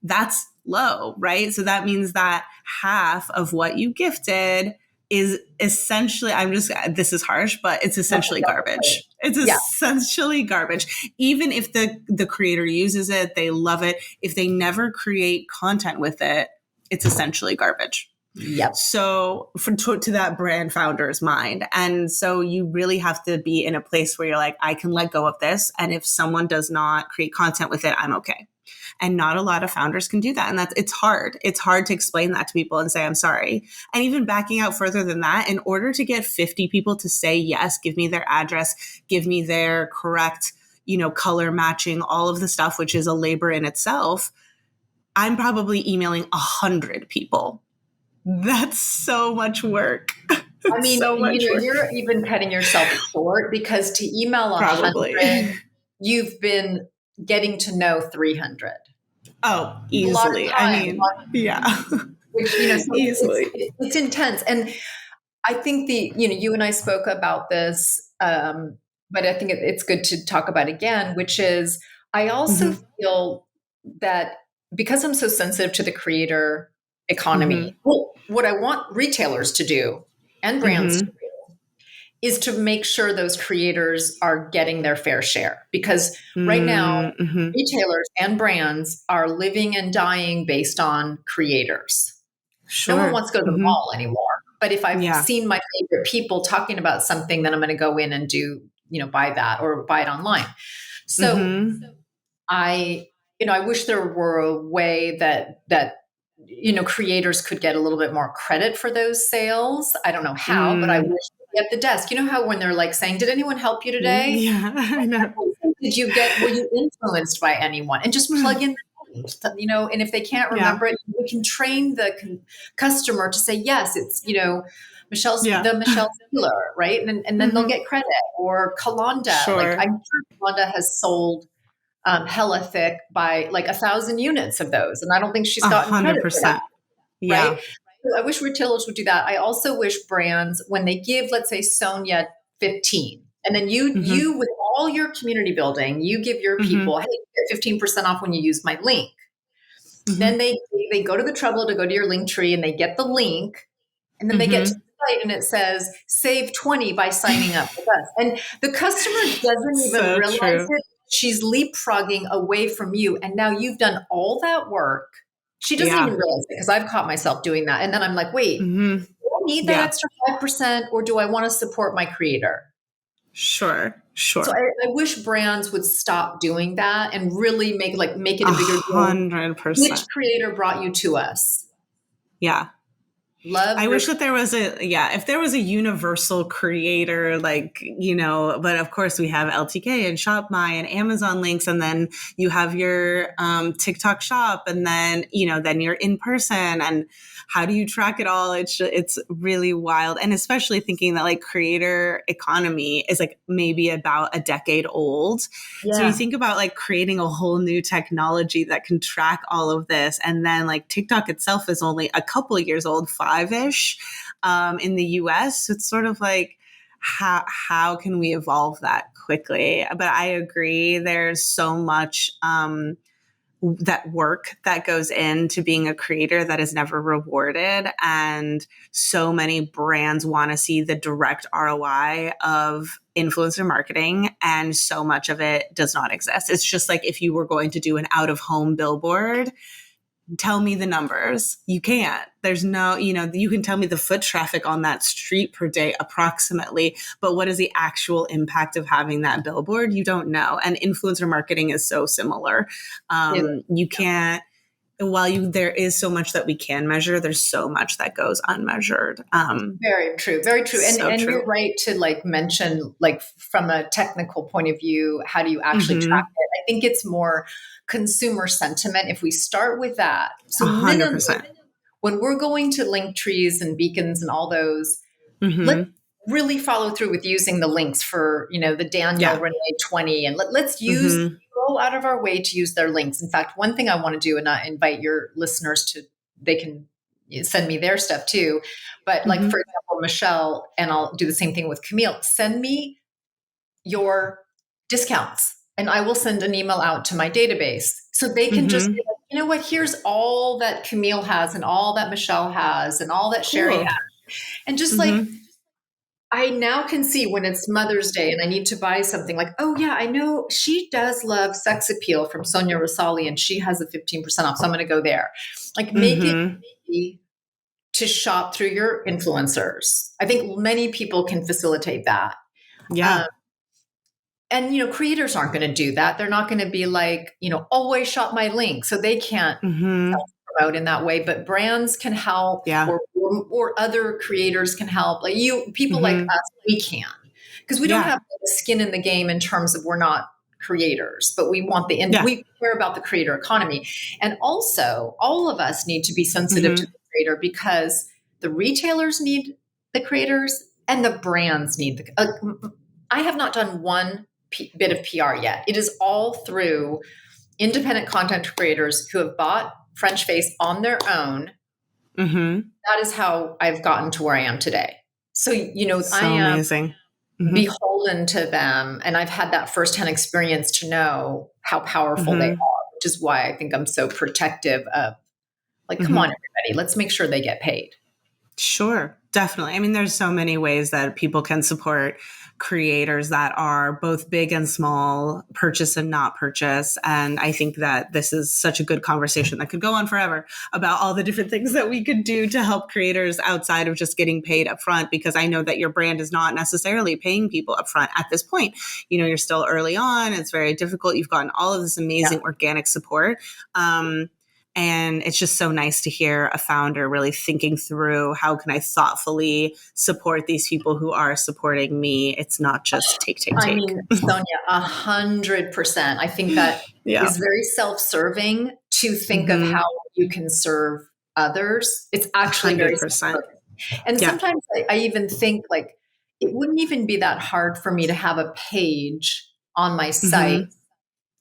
[SPEAKER 1] That's low, right? So that means that half of what you gifted is essentially, this is harsh, but it's essentially garbage. It's
[SPEAKER 2] Yeah.
[SPEAKER 1] essentially garbage. Even if the creator uses it, they love it. If they never create content with it, it's essentially garbage.
[SPEAKER 2] Yep.
[SPEAKER 1] So to that brand founder's mind. And so you really have to be in a place where you're like, I can let go of this. And if someone does not create content with it, I'm okay. And not a lot of founders can do that. And it's hard. It's hard to explain that to people and say, I'm sorry. And even backing out further than that, in order to get 50 people to say, yes, give me their address, give me their correct, color matching, all of the stuff, which is a labor in itself, I'm probably emailing 100 people. That's so much work.
[SPEAKER 2] I mean,
[SPEAKER 1] So much work.
[SPEAKER 2] you're even cutting yourself short because to email 100,
[SPEAKER 1] Probably.
[SPEAKER 2] you've been getting to know 300.
[SPEAKER 1] Oh,
[SPEAKER 2] A lot of
[SPEAKER 1] easily. I
[SPEAKER 2] time,
[SPEAKER 1] mean, yeah.
[SPEAKER 2] which, so
[SPEAKER 1] Easily.
[SPEAKER 2] it's intense. And I think you and I spoke about this, but I think it's good to talk about again, which is I also
[SPEAKER 1] Mm-hmm.
[SPEAKER 2] feel that because I'm so sensitive to the creator
[SPEAKER 1] Mm-hmm.
[SPEAKER 2] economy, well, what I want retailers to do and brands to
[SPEAKER 1] Mm-hmm.
[SPEAKER 2] do is to make sure those creators are getting their fair share. Because right now,
[SPEAKER 1] Mm-hmm.
[SPEAKER 2] retailers and brands are living and dying based on creators. No one
[SPEAKER 1] Sure.
[SPEAKER 2] wants to go to the
[SPEAKER 1] Mm-hmm.
[SPEAKER 2] mall anymore. But if I've
[SPEAKER 1] Yeah.
[SPEAKER 2] seen my favorite people talking about something, then I'm going to go in and buy that or buy it online. So
[SPEAKER 1] Mm-hmm.
[SPEAKER 2] I wish there were a way that creators could get a little bit more credit for those sales. I don't know how, but I
[SPEAKER 1] Mm.
[SPEAKER 2] wish at the desk. You know how when they're like saying, "Did anyone help you today?
[SPEAKER 1] Yeah, I know.
[SPEAKER 2] Were you influenced by anyone?" And just plug in the names, and if they can't
[SPEAKER 1] Yeah.
[SPEAKER 2] remember it, we can train the customer to say, yes, it's,
[SPEAKER 1] Yeah.
[SPEAKER 2] Michelle Sealer, right? And then they'll
[SPEAKER 1] Mm-hmm.
[SPEAKER 2] get credit, or Kalanda. Like,
[SPEAKER 1] Sure.
[SPEAKER 2] I'm sure Kalanda has sold hella thick, buy like 1,000 units of those. And I don't think she's gotten credit for that.
[SPEAKER 1] 100%. Yeah.
[SPEAKER 2] Right? So I wish retailers would do that. I also wish brands, when they give, let's say, Sonia 15, and then you with all your community building, you give your people, hey, you get 15% off when you use my link. Then they go to the trouble to go to your link tree and they get the link, and then they get to the site and it says save 20 by signing up with us. And the customer doesn't even realize it. She's leapfrogging away from you. And now you've done all that work. She doesn't even realize it, because I've caught myself doing that. And then I'm like, wait, do I need that extra 5%, or do I want to support my creator?
[SPEAKER 1] Sure.
[SPEAKER 2] So I wish brands would stop doing that and really make it a bigger deal.
[SPEAKER 1] 100%.
[SPEAKER 2] Which creator brought you to us?
[SPEAKER 1] Yeah. I wish that there was if there was a universal creator, but of course we have LTK and ShopMy and Amazon links, and then you have your TikTok shop, and then, then you're in person, and how do you track it all? It's really wild. And especially thinking that creator economy is maybe about a decade old. Yeah. So you think about creating a whole new technology that can track all of this. And then TikTok itself is only a couple of years old, 5-ish in the US. So it's sort of how can we evolve that quickly? But I agree, there's so much that work that goes into being a creator that is never rewarded. And so many brands want to see the direct ROI of influencer marketing, and so much of it does not exist. It's just if you were going to do an out-of-home billboard, tell me the numbers. You can't. There's no, you can tell me the foot traffic on that street per day approximately, but what is the actual impact of having that billboard? You don't know. And influencer marketing is so similar. You can't, there is so much that we can measure, there's so much that goes unmeasured.
[SPEAKER 2] Very true. Very true. And true. You're right to mention, from a technical point of view, how do you actually track it? I think it's more consumer sentiment. If we start with that, so 100%. When we're going to link trees and beacons and all those, let's really follow through with using the links for, the Daniel Renee 20, and let's use go out of our way to use their links. In fact, one thing I want to do, and I invite your listeners to, they can send me their stuff too. But for example, Michelle, and I'll do the same thing with Camille, send me your discounts, and I will send an email out to my database so they can just be you know what, here's all that Camille has, and all that Michelle has, and all that Sherry has. And just I now can see when it's Mother's Day and I need to buy something, oh yeah, I know she does love Sex Appeal from Sonia Rosali, and she has a 15% off. So I'm going to go there. Make it easy to shop through your influencers. I think many people can facilitate that.
[SPEAKER 1] Yeah.
[SPEAKER 2] And, creators aren't going to do that. They're not going to be always shop my link. So they can't promote in that way, but brands can help, or other creators can help. People like us, we can, because we don't have skin in the game in terms of, we're not creators, but we want we care about the creator economy. And also all of us need to be sensitive to the creator, because the retailers need the creators and the brands need I have not done one bit of PR yet. It is all through independent content creators who have bought French Face on their own. That is how I've gotten to where I am today. So, I am amazing. Beholden to them. And I've had that firsthand experience to know how powerful they are, which is why I think I'm so protective of, come on, everybody, let's make sure they get paid.
[SPEAKER 1] Sure. Definitely. I mean, there's so many ways that people can support creators that are both big and small, purchase and not purchase. And I think that this is such a good conversation that could go on forever about all the different things that we could do to help creators outside of just getting paid up front, because I know that your brand is not necessarily paying people up front at this point. You're still early on. It's very difficult. You've gotten all of this amazing organic support. And it's just so nice to hear a founder really thinking through, how can I thoughtfully support these people who are supporting me? It's not just take.
[SPEAKER 2] I mean, Sonia, 100%. I think that is very self-serving to think of how you can serve others. It's actually 100%. Very self-serving. And sometimes I even think it wouldn't even be that hard for me to have a page on my site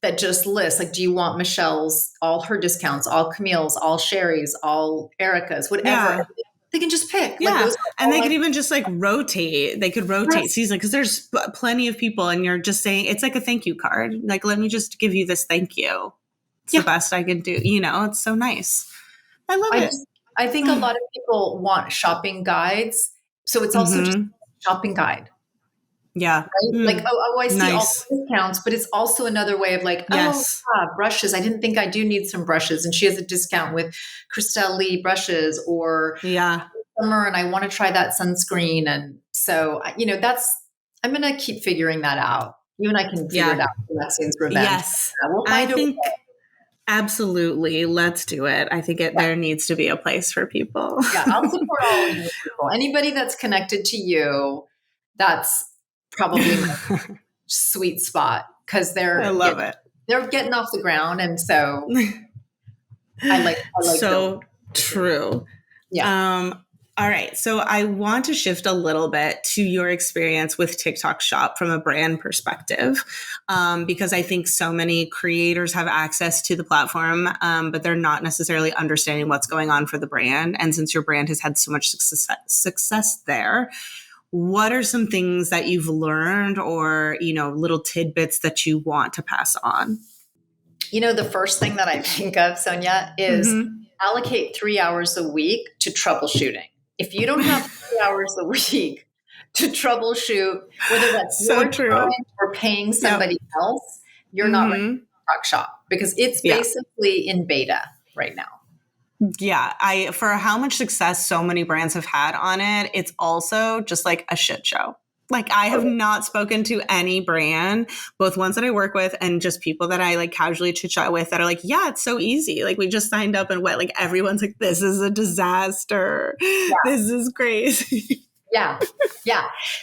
[SPEAKER 2] that just lists, like, do you want Michelle's, all her discounts, all Camille's, all Sherry's, all Erica's, whatever.
[SPEAKER 1] Yeah.
[SPEAKER 2] They can just pick.
[SPEAKER 1] Yeah.
[SPEAKER 2] Like, those
[SPEAKER 1] and they could even just like rotate. They could rotate
[SPEAKER 2] yes.
[SPEAKER 1] season because there's plenty of people and you're just saying, it's like a thank you card. Like, let me just give you this thank you. It's the best I can do. You know, it's so nice. I love it.
[SPEAKER 2] I think a lot of people want shopping guides. So it's also just a shopping guide.
[SPEAKER 1] Yeah.
[SPEAKER 2] Right? Like, I see all the discounts, but it's also another way of like, brushes. I didn't think I do need some brushes. And she has a discount with Christelle Lee brushes, or summer, and I want to try that sunscreen. And so, you know, I'm going to keep figuring that out. You and I can figure it out for Maxine's Revenge.
[SPEAKER 1] Yes.
[SPEAKER 2] We'll find
[SPEAKER 1] I think absolutely. Let's do it. I think there needs to be a place for people.
[SPEAKER 2] Yeah. I'll support all of you people. Anybody that's connected to you, that's probably my sweet spot, because
[SPEAKER 1] I love it.
[SPEAKER 2] They're getting off the ground, and so I like
[SPEAKER 1] so true.
[SPEAKER 2] Yeah.
[SPEAKER 1] All right. So I want to shift a little bit to your experience with TikTok Shop from a brand perspective, because I think so many creators have access to the platform, but they're not necessarily understanding what's going on for the brand. And since your brand has had so much success there, what are some things that you've learned, or, you know, little tidbits that you want to pass on?
[SPEAKER 2] You know, the first thing that I think of, Sonia, is allocate 3 hours a week to troubleshooting. If you don't have 3 hours a week to troubleshoot, whether that's your time or paying somebody else, you're not ready for TikTok Shop, because it's basically in beta right now.
[SPEAKER 1] Yeah, for how much success so many brands have had on it, it's also just like a shit show. Like, I have not spoken to any brand, both ones that I work with and just people that I like casually chit chat with, that are like, yeah, it's so easy. Like, we just signed up and went. Like, everyone's like, this is a disaster. Yeah. This is crazy.
[SPEAKER 2] Yeah.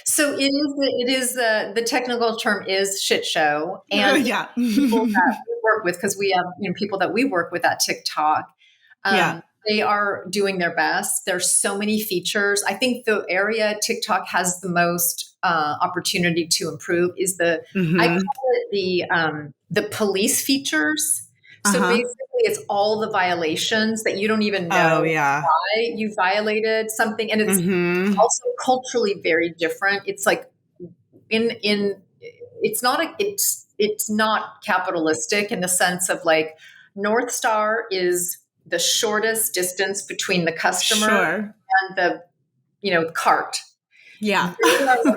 [SPEAKER 2] So it is the technical term is shit show. And people that we work with, because we have, you know, people that we work with at TikTok, they are doing their best. There's so many features. I think the area TikTok has the most opportunity to improve is I call it the police features. So basically, it's all the violations that you don't even know why you violated something, and it's also culturally very different. It's like it's not capitalistic in the sense of like North Star is the shortest distance between the customer and the, you know, cart.
[SPEAKER 1] Yeah.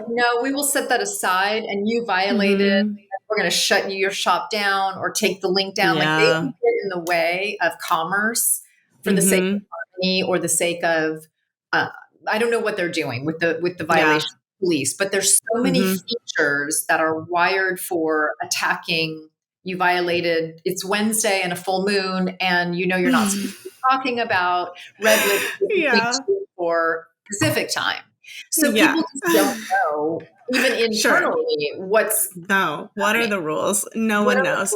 [SPEAKER 2] No, we will set that aside, and you violated. We're going to shut your shop down or take the link down. Like, they can get in the way of commerce for the sake of money or the sake of I don't know what they're doing with the violation police, but there's so many features that are wired for attacking. You violated, it's Wednesday and a full moon, and you know you're not supposed to be talking about red lipstick for Pacific time. So people just don't know, even internally, what
[SPEAKER 1] are the rules? No one knows.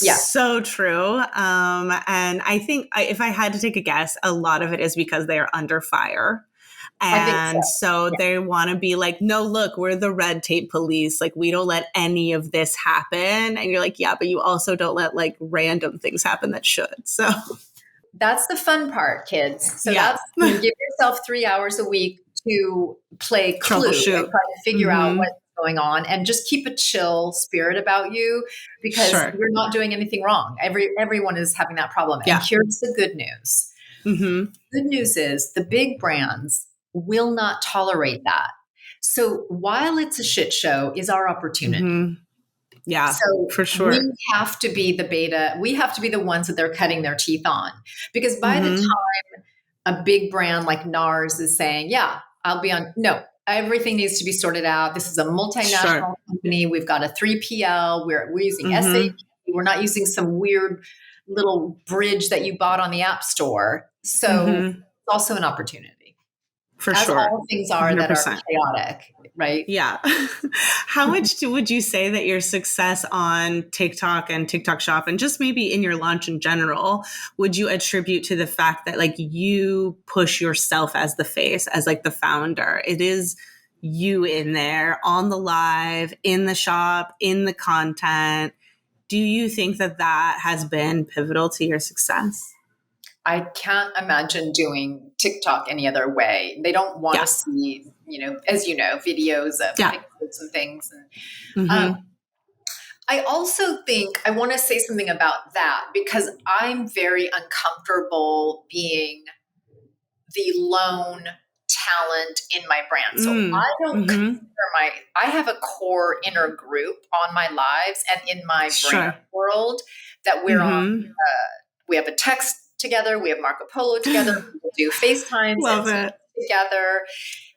[SPEAKER 2] Yeah.
[SPEAKER 1] So true. And I think if I had to take a guess, a lot of it is because they are under fire. And so they want to be like, no, look, we're the red tape police. Like, we don't let any of this happen. And you're like, yeah, but you also don't let like random things happen that should. So
[SPEAKER 2] that's the fun part, kids. So that's, you give yourself 3 hours a week to play Clue and try to figure out what's going on, and just keep a chill spirit about you, because you're not doing anything wrong. Everyone is having that problem. And here's the good news. Good news is the big brands will not tolerate that. So while it's a shit show is our opportunity.
[SPEAKER 1] Yeah,
[SPEAKER 2] so
[SPEAKER 1] for sure.
[SPEAKER 2] We have to be the beta. We have to be the ones that they're cutting their teeth on, because by the time a big brand like NARS is saying, yeah, I'll be on. No, everything needs to be sorted out. This is a multinational company. We've got a 3PL. We're using SAP. We're not using some weird little bridge that you bought on the App Store. So it's also an opportunity.
[SPEAKER 1] For
[SPEAKER 2] As
[SPEAKER 1] sure.
[SPEAKER 2] all things are 100%. That are chaotic, right?
[SPEAKER 1] Yeah. How much would you say that your success on TikTok and TikTok Shop, and just maybe in your launch in general, would you attribute to the fact that like you push yourself as the face, as like the founder? It is you in there on the live, in the shop, in the content. Do you think that that has been pivotal to your success?
[SPEAKER 2] I can't imagine doing TikTok any other way. They don't want to see, as you know, videos of pictures and things. And I also think I want to say something about that because I'm very uncomfortable being the lone talent in my brand. So I don't consider I have a core inner group on my lives and in my brand world that we're on. We have a text together. We have Marco Polo together. We do FaceTimes together.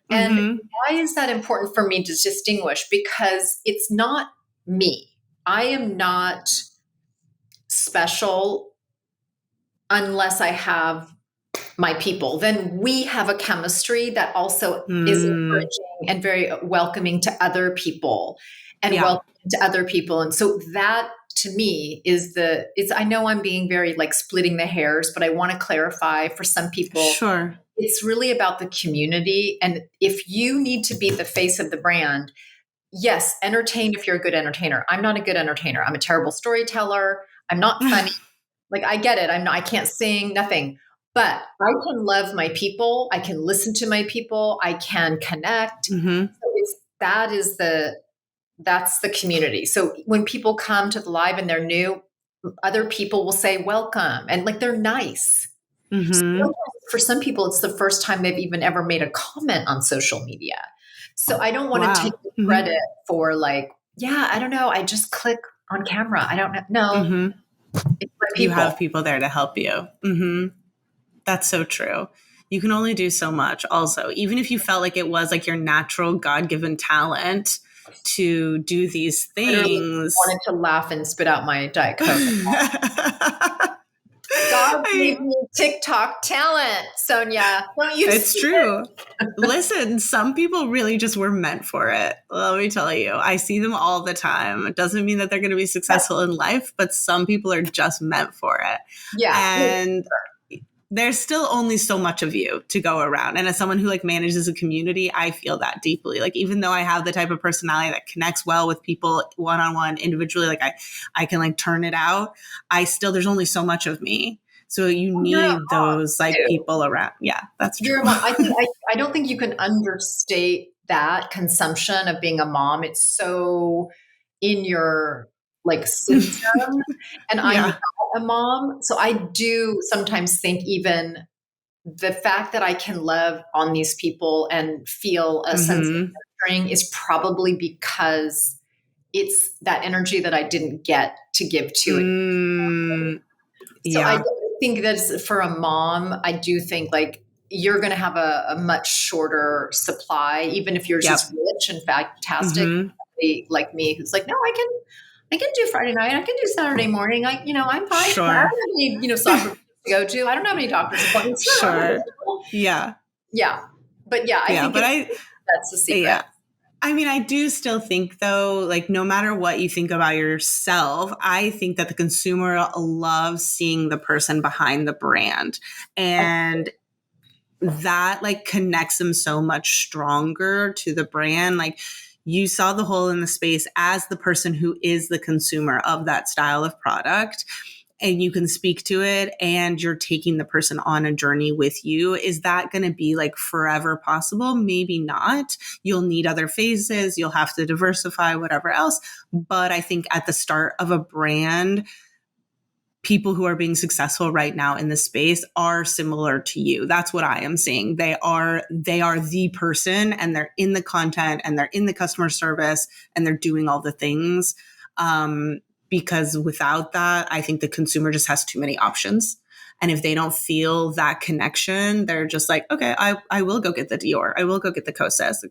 [SPEAKER 2] And why is that important for me to distinguish? Because it's not me. I am not special unless I have my people. Then we have a chemistry that also is encouraging and very welcoming to other people and welcoming to other people. And so that to me is I know I'm being very like splitting the hairs, but I want to clarify for some people.
[SPEAKER 1] Sure.
[SPEAKER 2] It's really about the community. And if you need to be the face of the brand, yes, entertain if you're a good entertainer. I'm not a good entertainer. I'm a terrible storyteller. I'm not funny. Like I get it. I can't sing, nothing. But I can love my people. I can listen to my people. I can connect. So that's the community. So when people come to the live and they're new, other people will say welcome and like they're nice. So for some people, it's the first time they've even ever made a comment on social media. So I don't want to take the credit for like, I don't know. I just click on camera. I don't know. No, it's my people.
[SPEAKER 1] You have people there to help you. That's so true. You can only do so much also, even if you felt like it was like your natural God-given talent to do these things.
[SPEAKER 2] I wanted to laugh and spit out my Diet Coke. God gave me TikTok talent, Sonia. Don't you
[SPEAKER 1] It's true. Listen, some people really just were meant for it. Let me tell you. I see them all the time. It doesn't mean that they're going to be successful in life, but some people are just meant for it.
[SPEAKER 2] Yeah.
[SPEAKER 1] And there's still only so much of you to go around. And as someone who like manages a community, I feel that deeply. Like, even though I have the type of personality that connects well with people one-on-one individually, like I can like turn it out. There's only so much of me. So you need those like people around. Yeah, that's true.
[SPEAKER 2] I don't think you can understate that consumption of being a mom. It's so in your like system. And I'm not a mom. So I do sometimes think even the fact that I can love on these people and feel a sense of nurturing is probably because it's that energy that I didn't get to give to it. So I think that's for a mom, I do think like you're going to have a much shorter supply, even if you're just rich and fantastic, like me, who's like, no, I can do Friday night. I can do Saturday morning. I'm fine.
[SPEAKER 1] Sure.
[SPEAKER 2] I don't have any, soccer to go to. I don't have any doctor's appointments.
[SPEAKER 1] Sure. Yeah.
[SPEAKER 2] Yeah. But I think that's the secret.
[SPEAKER 1] Yeah. I mean, I do still think though, like no matter what you think about yourself, I think that the consumer loves seeing the person behind the brand, and that like connects them so much stronger to the brand. Like you saw the hole in the space as the person who is the consumer of that style of product, and you can speak to it and you're taking the person on a journey with you. Is that going to be like forever possible? Maybe not. You'll need other phases. You'll have to diversify, whatever else. But I think at the start of a brand, people who are being successful right now in the space are similar to you. That's what I am seeing. They are the person, and they're in the content and they're in the customer service and they're doing all the things. Because without that, I think the consumer just has too many options. And if they don't feel that connection, they're just like, okay, I will go get the Dior. I will go get the Kosas.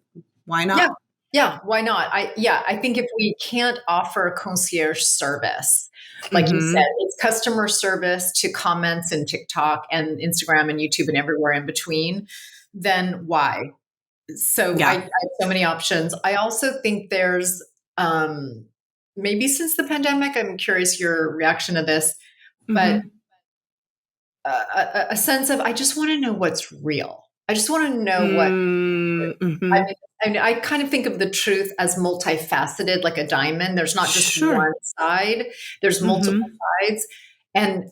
[SPEAKER 1] Why not?
[SPEAKER 2] Yeah. Why not? I think if we can't offer a concierge service, like you said, it's customer service to comments and TikTok and Instagram and YouTube and everywhere in between, then why? So I have so many options. I also think there's, maybe since the pandemic, I'm curious your reaction to this, but a sense of, I just want to know what's real. I just want to know what,
[SPEAKER 1] Mm-hmm.
[SPEAKER 2] I kind of think of the truth as multifaceted, like a diamond. There's not just
[SPEAKER 1] Sure.
[SPEAKER 2] one side, there's multiple
[SPEAKER 1] Mm-hmm.
[SPEAKER 2] sides. And,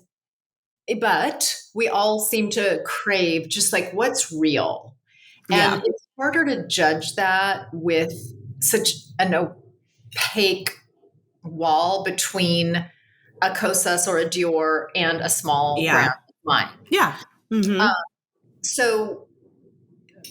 [SPEAKER 2] but we all seem to crave just like what's real. And
[SPEAKER 1] Yeah.
[SPEAKER 2] it's harder to judge that with such an opaque wall between a Kosas or a Dior and a small brand
[SPEAKER 1] Yeah.
[SPEAKER 2] like mine.
[SPEAKER 1] Yeah. Mm-hmm.
[SPEAKER 2] So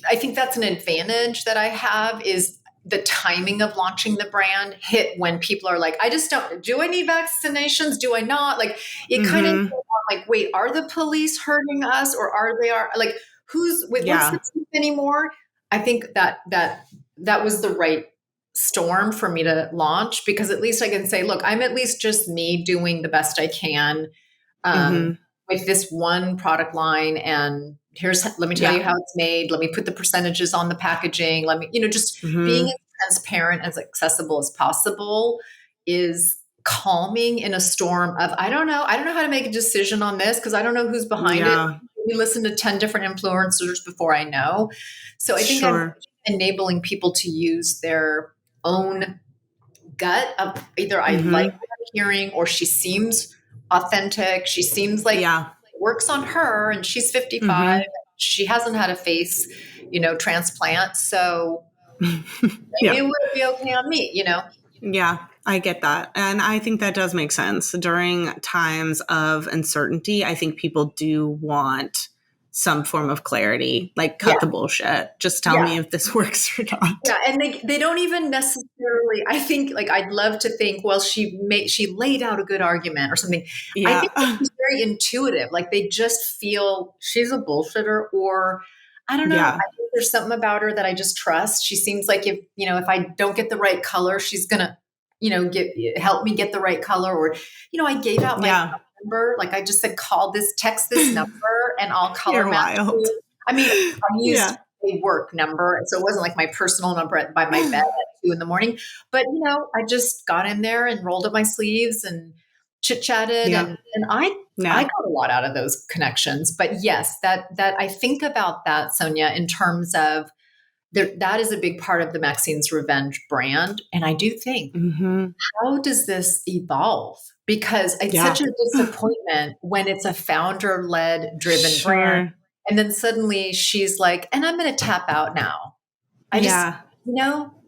[SPEAKER 2] I think that's an advantage that I have is the timing of launching the brand hit when people are like, I just don't, do I need vaccinations? Do I not? Like it kind of
[SPEAKER 1] Mm-hmm.
[SPEAKER 2] like, wait, are the police hurting us or are like, what's the
[SPEAKER 1] Yeah.
[SPEAKER 2] truth anymore? I think that was the right storm for me to launch because at least I can say, look, I'm at least just me doing the best I can um,
[SPEAKER 1] Mm-hmm.
[SPEAKER 2] with this one product line. And let me tell you
[SPEAKER 1] Yeah.
[SPEAKER 2] how it's made. Let me put the percentages on the packaging. Let me, just being
[SPEAKER 1] Mm-hmm.
[SPEAKER 2] as transparent, as accessible as possible is calming in a storm of, I don't know. I don't know how to make a decision on this because I don't know who's behind it.
[SPEAKER 1] Yeah.
[SPEAKER 2] We listen to 10 different influencers before I know. So I think I'm
[SPEAKER 1] Sure.
[SPEAKER 2] enabling people to use their own gut of either I like
[SPEAKER 1] Mm-hmm.
[SPEAKER 2] what I'm hearing or she seems authentic. She seems like
[SPEAKER 1] Yeah.
[SPEAKER 2] it works on her and she's 55.
[SPEAKER 1] Mm-hmm.
[SPEAKER 2] She hasn't had a face, transplant. So
[SPEAKER 1] Yeah.
[SPEAKER 2] it would be okay on me.
[SPEAKER 1] Yeah, I get that. And I think that does make sense. During times of uncertainty, I think people do want some form of clarity, like
[SPEAKER 2] Yeah.
[SPEAKER 1] cut the bullshit. Just tell
[SPEAKER 2] Yeah.
[SPEAKER 1] me if this works or not.
[SPEAKER 2] Yeah. And they don't even necessarily, I think like I'd love to think, well, she laid out a good argument or something. I think
[SPEAKER 1] Yeah.
[SPEAKER 2] it's very intuitive. Like they just feel she's a bullshitter or I don't know.
[SPEAKER 1] Yeah.
[SPEAKER 2] I think there's something about her that I just trust. She seems like if I don't get the right color, she's gonna, help me get the right color. Or, I gave out my
[SPEAKER 1] Yeah.
[SPEAKER 2] number. Like I just said, text this number and I'll color
[SPEAKER 1] You're
[SPEAKER 2] match
[SPEAKER 1] wild.
[SPEAKER 2] you. I mean, I used
[SPEAKER 1] Yeah.
[SPEAKER 2] a work number. So it wasn't like my personal number by my bed at 2 a.m. But I just got in there and rolled up my sleeves and chit chatted
[SPEAKER 1] Yeah.
[SPEAKER 2] and I
[SPEAKER 1] Yeah.
[SPEAKER 2] got a lot out of those connections. But yes, that I think about that, Sonia, in terms of that is a big part of the Maxine's Revenge brand. And I do think,
[SPEAKER 1] Mm-hmm.
[SPEAKER 2] how does this evolve? Because it's such
[SPEAKER 1] Yeah.
[SPEAKER 2] a disappointment when it's a founder led driven brand.
[SPEAKER 1] Sure.
[SPEAKER 2] And then suddenly she's like, and I'm going to tap out now. I just,
[SPEAKER 1] Yeah.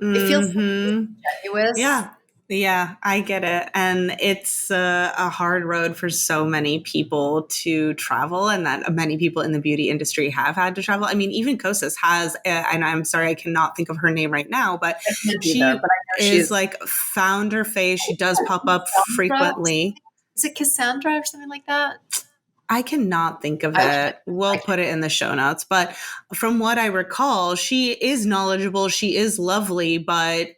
[SPEAKER 2] it feels so
[SPEAKER 1] Mm-hmm.
[SPEAKER 2] disingenuous.
[SPEAKER 1] Yeah. Yeah, I get it. And it's a hard road for so many people to travel, and that many people in the beauty industry have had to travel. I mean, even Kosas has, and I'm sorry, I cannot think of her name right now, but
[SPEAKER 2] I can't either,
[SPEAKER 1] she
[SPEAKER 2] but I know
[SPEAKER 1] is
[SPEAKER 2] she's
[SPEAKER 1] like founder face. She does pop up
[SPEAKER 2] Cassandra.
[SPEAKER 1] frequently.
[SPEAKER 2] Is it Cassandra or something like that?
[SPEAKER 1] I cannot think of
[SPEAKER 2] I can't.
[SPEAKER 1] it. We'll put it in the show notes. But from what I recall, she is knowledgeable. She is lovely, but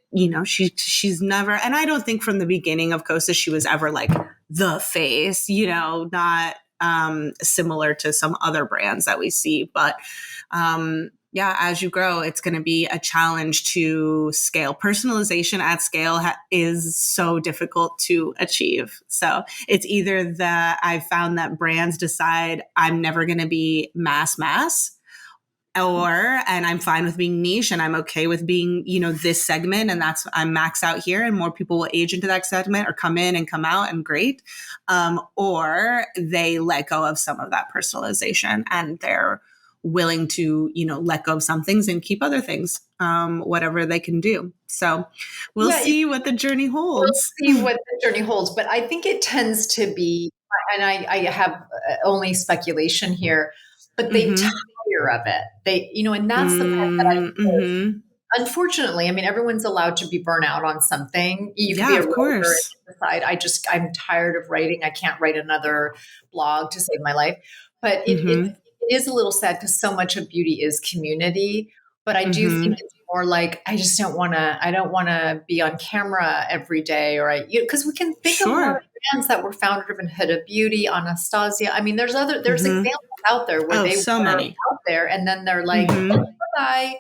[SPEAKER 1] she's never. And I don't think from the beginning of Kosa she was ever like the face. Not similar to some other brands that we see. But yeah, as you grow, it's going to be a challenge to scale. Personalization at scale is so difficult to achieve. So it's either that I've found that brands decide I'm never going to be mass, and I'm fine with being niche and I'm okay with being, this segment and I'm maxed out here and more people will age into that segment or come in and come out and great. Or they let go of some of that personalization and they're willing to, let go of some things and keep other things, whatever they can do. So we'll
[SPEAKER 2] Yeah,
[SPEAKER 1] see what the journey
[SPEAKER 2] we'll
[SPEAKER 1] holds.
[SPEAKER 2] see what the journey holds. But I think it tends to be, and I have only speculation here, but they
[SPEAKER 1] Mm-hmm.
[SPEAKER 2] tire of it. And that's the part that
[SPEAKER 1] Mm-hmm.
[SPEAKER 2] unfortunately, I mean, everyone's allowed to be burnout on something. You could be
[SPEAKER 1] Yeah,
[SPEAKER 2] a
[SPEAKER 1] of
[SPEAKER 2] writer
[SPEAKER 1] course.
[SPEAKER 2] and decide, I'm tired of writing. I can't write another blog to save my life. But
[SPEAKER 1] Mm-hmm.
[SPEAKER 2] it is a little sad because so much of beauty is community. But I do think
[SPEAKER 1] Mm-hmm.
[SPEAKER 2] it's more like, I don't want to be on camera every day because we can think of a lot of
[SPEAKER 1] Sure.
[SPEAKER 2] brands that were founder driven, Huda Beauty, Anastasia. I mean, there's
[SPEAKER 1] Mm-hmm.
[SPEAKER 2] examples out there where
[SPEAKER 1] Oh,
[SPEAKER 2] they
[SPEAKER 1] so
[SPEAKER 2] were
[SPEAKER 1] many.
[SPEAKER 2] out there and then they're like,
[SPEAKER 1] Mm-hmm.
[SPEAKER 2] oh, bye.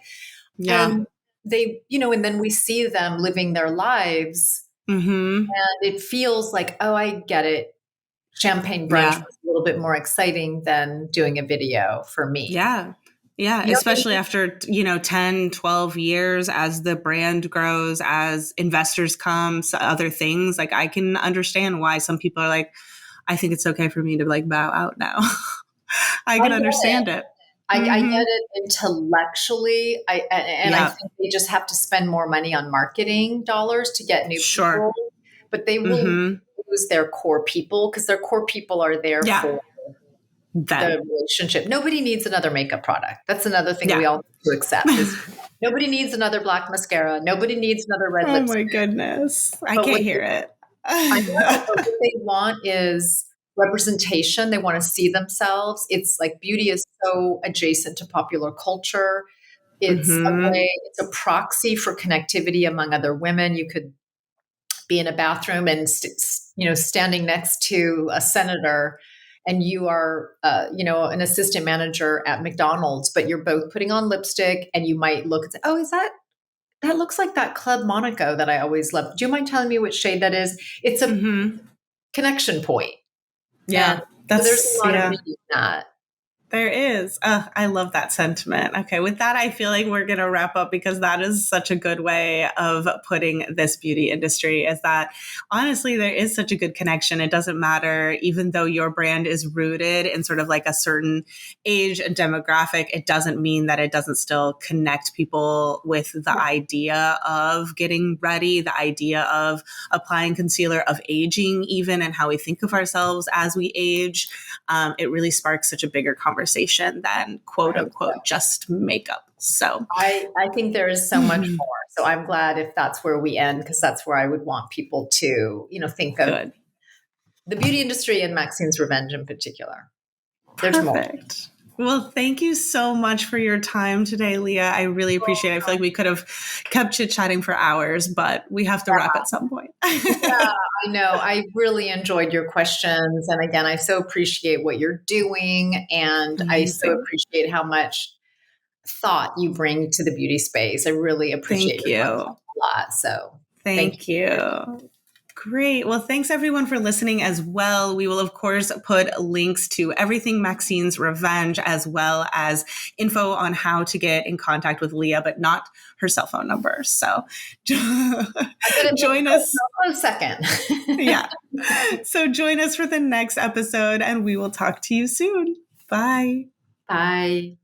[SPEAKER 1] Yeah.
[SPEAKER 2] And and then we see them living their lives
[SPEAKER 1] Mm-hmm.
[SPEAKER 2] and it feels like, oh, I get it. Champagne brunch
[SPEAKER 1] Yeah.
[SPEAKER 2] was a little bit more exciting than doing a video for me.
[SPEAKER 1] Yeah. Yeah, especially after, 10, 12 years as the brand grows, as investors come, so other things. Like I can understand why some people are like, I think it's okay for me to like bow out now. I can understand it.
[SPEAKER 2] I get it intellectually. I
[SPEAKER 1] Yeah,
[SPEAKER 2] think they just have to spend more money on marketing dollars to get new
[SPEAKER 1] sure.
[SPEAKER 2] people, but they will lose their core people because their core people are there
[SPEAKER 1] Yeah,
[SPEAKER 2] for
[SPEAKER 1] then.
[SPEAKER 2] the relationship. Nobody needs another makeup product. That's another thing we
[SPEAKER 1] Yeah.
[SPEAKER 2] all need to accept is nobody needs another black mascara. Nobody needs another red
[SPEAKER 1] Oh
[SPEAKER 2] lipstick.
[SPEAKER 1] my goodness. I
[SPEAKER 2] But
[SPEAKER 1] can't
[SPEAKER 2] what
[SPEAKER 1] hear it.
[SPEAKER 2] I know, but what they want is representation. They want to see themselves. It's like beauty is so adjacent to popular culture. It's a
[SPEAKER 1] Hmm.
[SPEAKER 2] way, it's a proxy for connectivity among other women. You could be in a bathroom and standing next to a senator, and you are an assistant manager at McDonald's, but you're both putting on lipstick, and you might look and say, "Oh, is that looks like that Club Monaco that I always loved. Do you mind telling me which shade that is?" It's a
[SPEAKER 1] Hmm.
[SPEAKER 2] connection point. And
[SPEAKER 1] Yeah.
[SPEAKER 2] so there's a lot of
[SPEAKER 1] Yeah.
[SPEAKER 2] beauty in that.
[SPEAKER 1] There is. I love that sentiment. Okay, with that, I feel like we're going to wrap up because that is such a good way of putting this beauty industry is that honestly, there is such a good connection. It doesn't matter, even though your brand is rooted in sort of like a certain age and demographic, it doesn't mean that it doesn't still connect people with the idea of getting ready, the idea of applying concealer, of aging, even, and how we think of ourselves as we age. It really sparks such a bigger conversation than quote unquote just makeup. So
[SPEAKER 2] I think there is so much more. So I'm glad if that's where we end, because that's where I would want people to, think of
[SPEAKER 1] good.
[SPEAKER 2] the beauty industry and Maxine's Revenge in particular. There's more.
[SPEAKER 1] Perfect. Well, thank you so much for your time today, Leah. I really appreciate it. I feel like we could have kept chit chatting for hours, but we have to wrap at some point.
[SPEAKER 2] Yeah, I know. I really enjoyed your questions. And again, I so appreciate what you're doing. And I so
[SPEAKER 1] Amazing.
[SPEAKER 2] appreciate how much thought you bring to the beauty space. I really appreciate
[SPEAKER 1] Thank
[SPEAKER 2] your content
[SPEAKER 1] you.
[SPEAKER 2] a lot. So thank
[SPEAKER 1] Thank
[SPEAKER 2] you.
[SPEAKER 1] you. Great. Well, thanks everyone for listening as well. We will, of course, put links to everything Maxine's Revenge, as well as info on how to get in contact with Leah, but not her cell phone number. So join us.
[SPEAKER 2] A second.
[SPEAKER 1] Yeah. So join us for the next episode and we will talk to you soon. Bye.
[SPEAKER 2] Bye.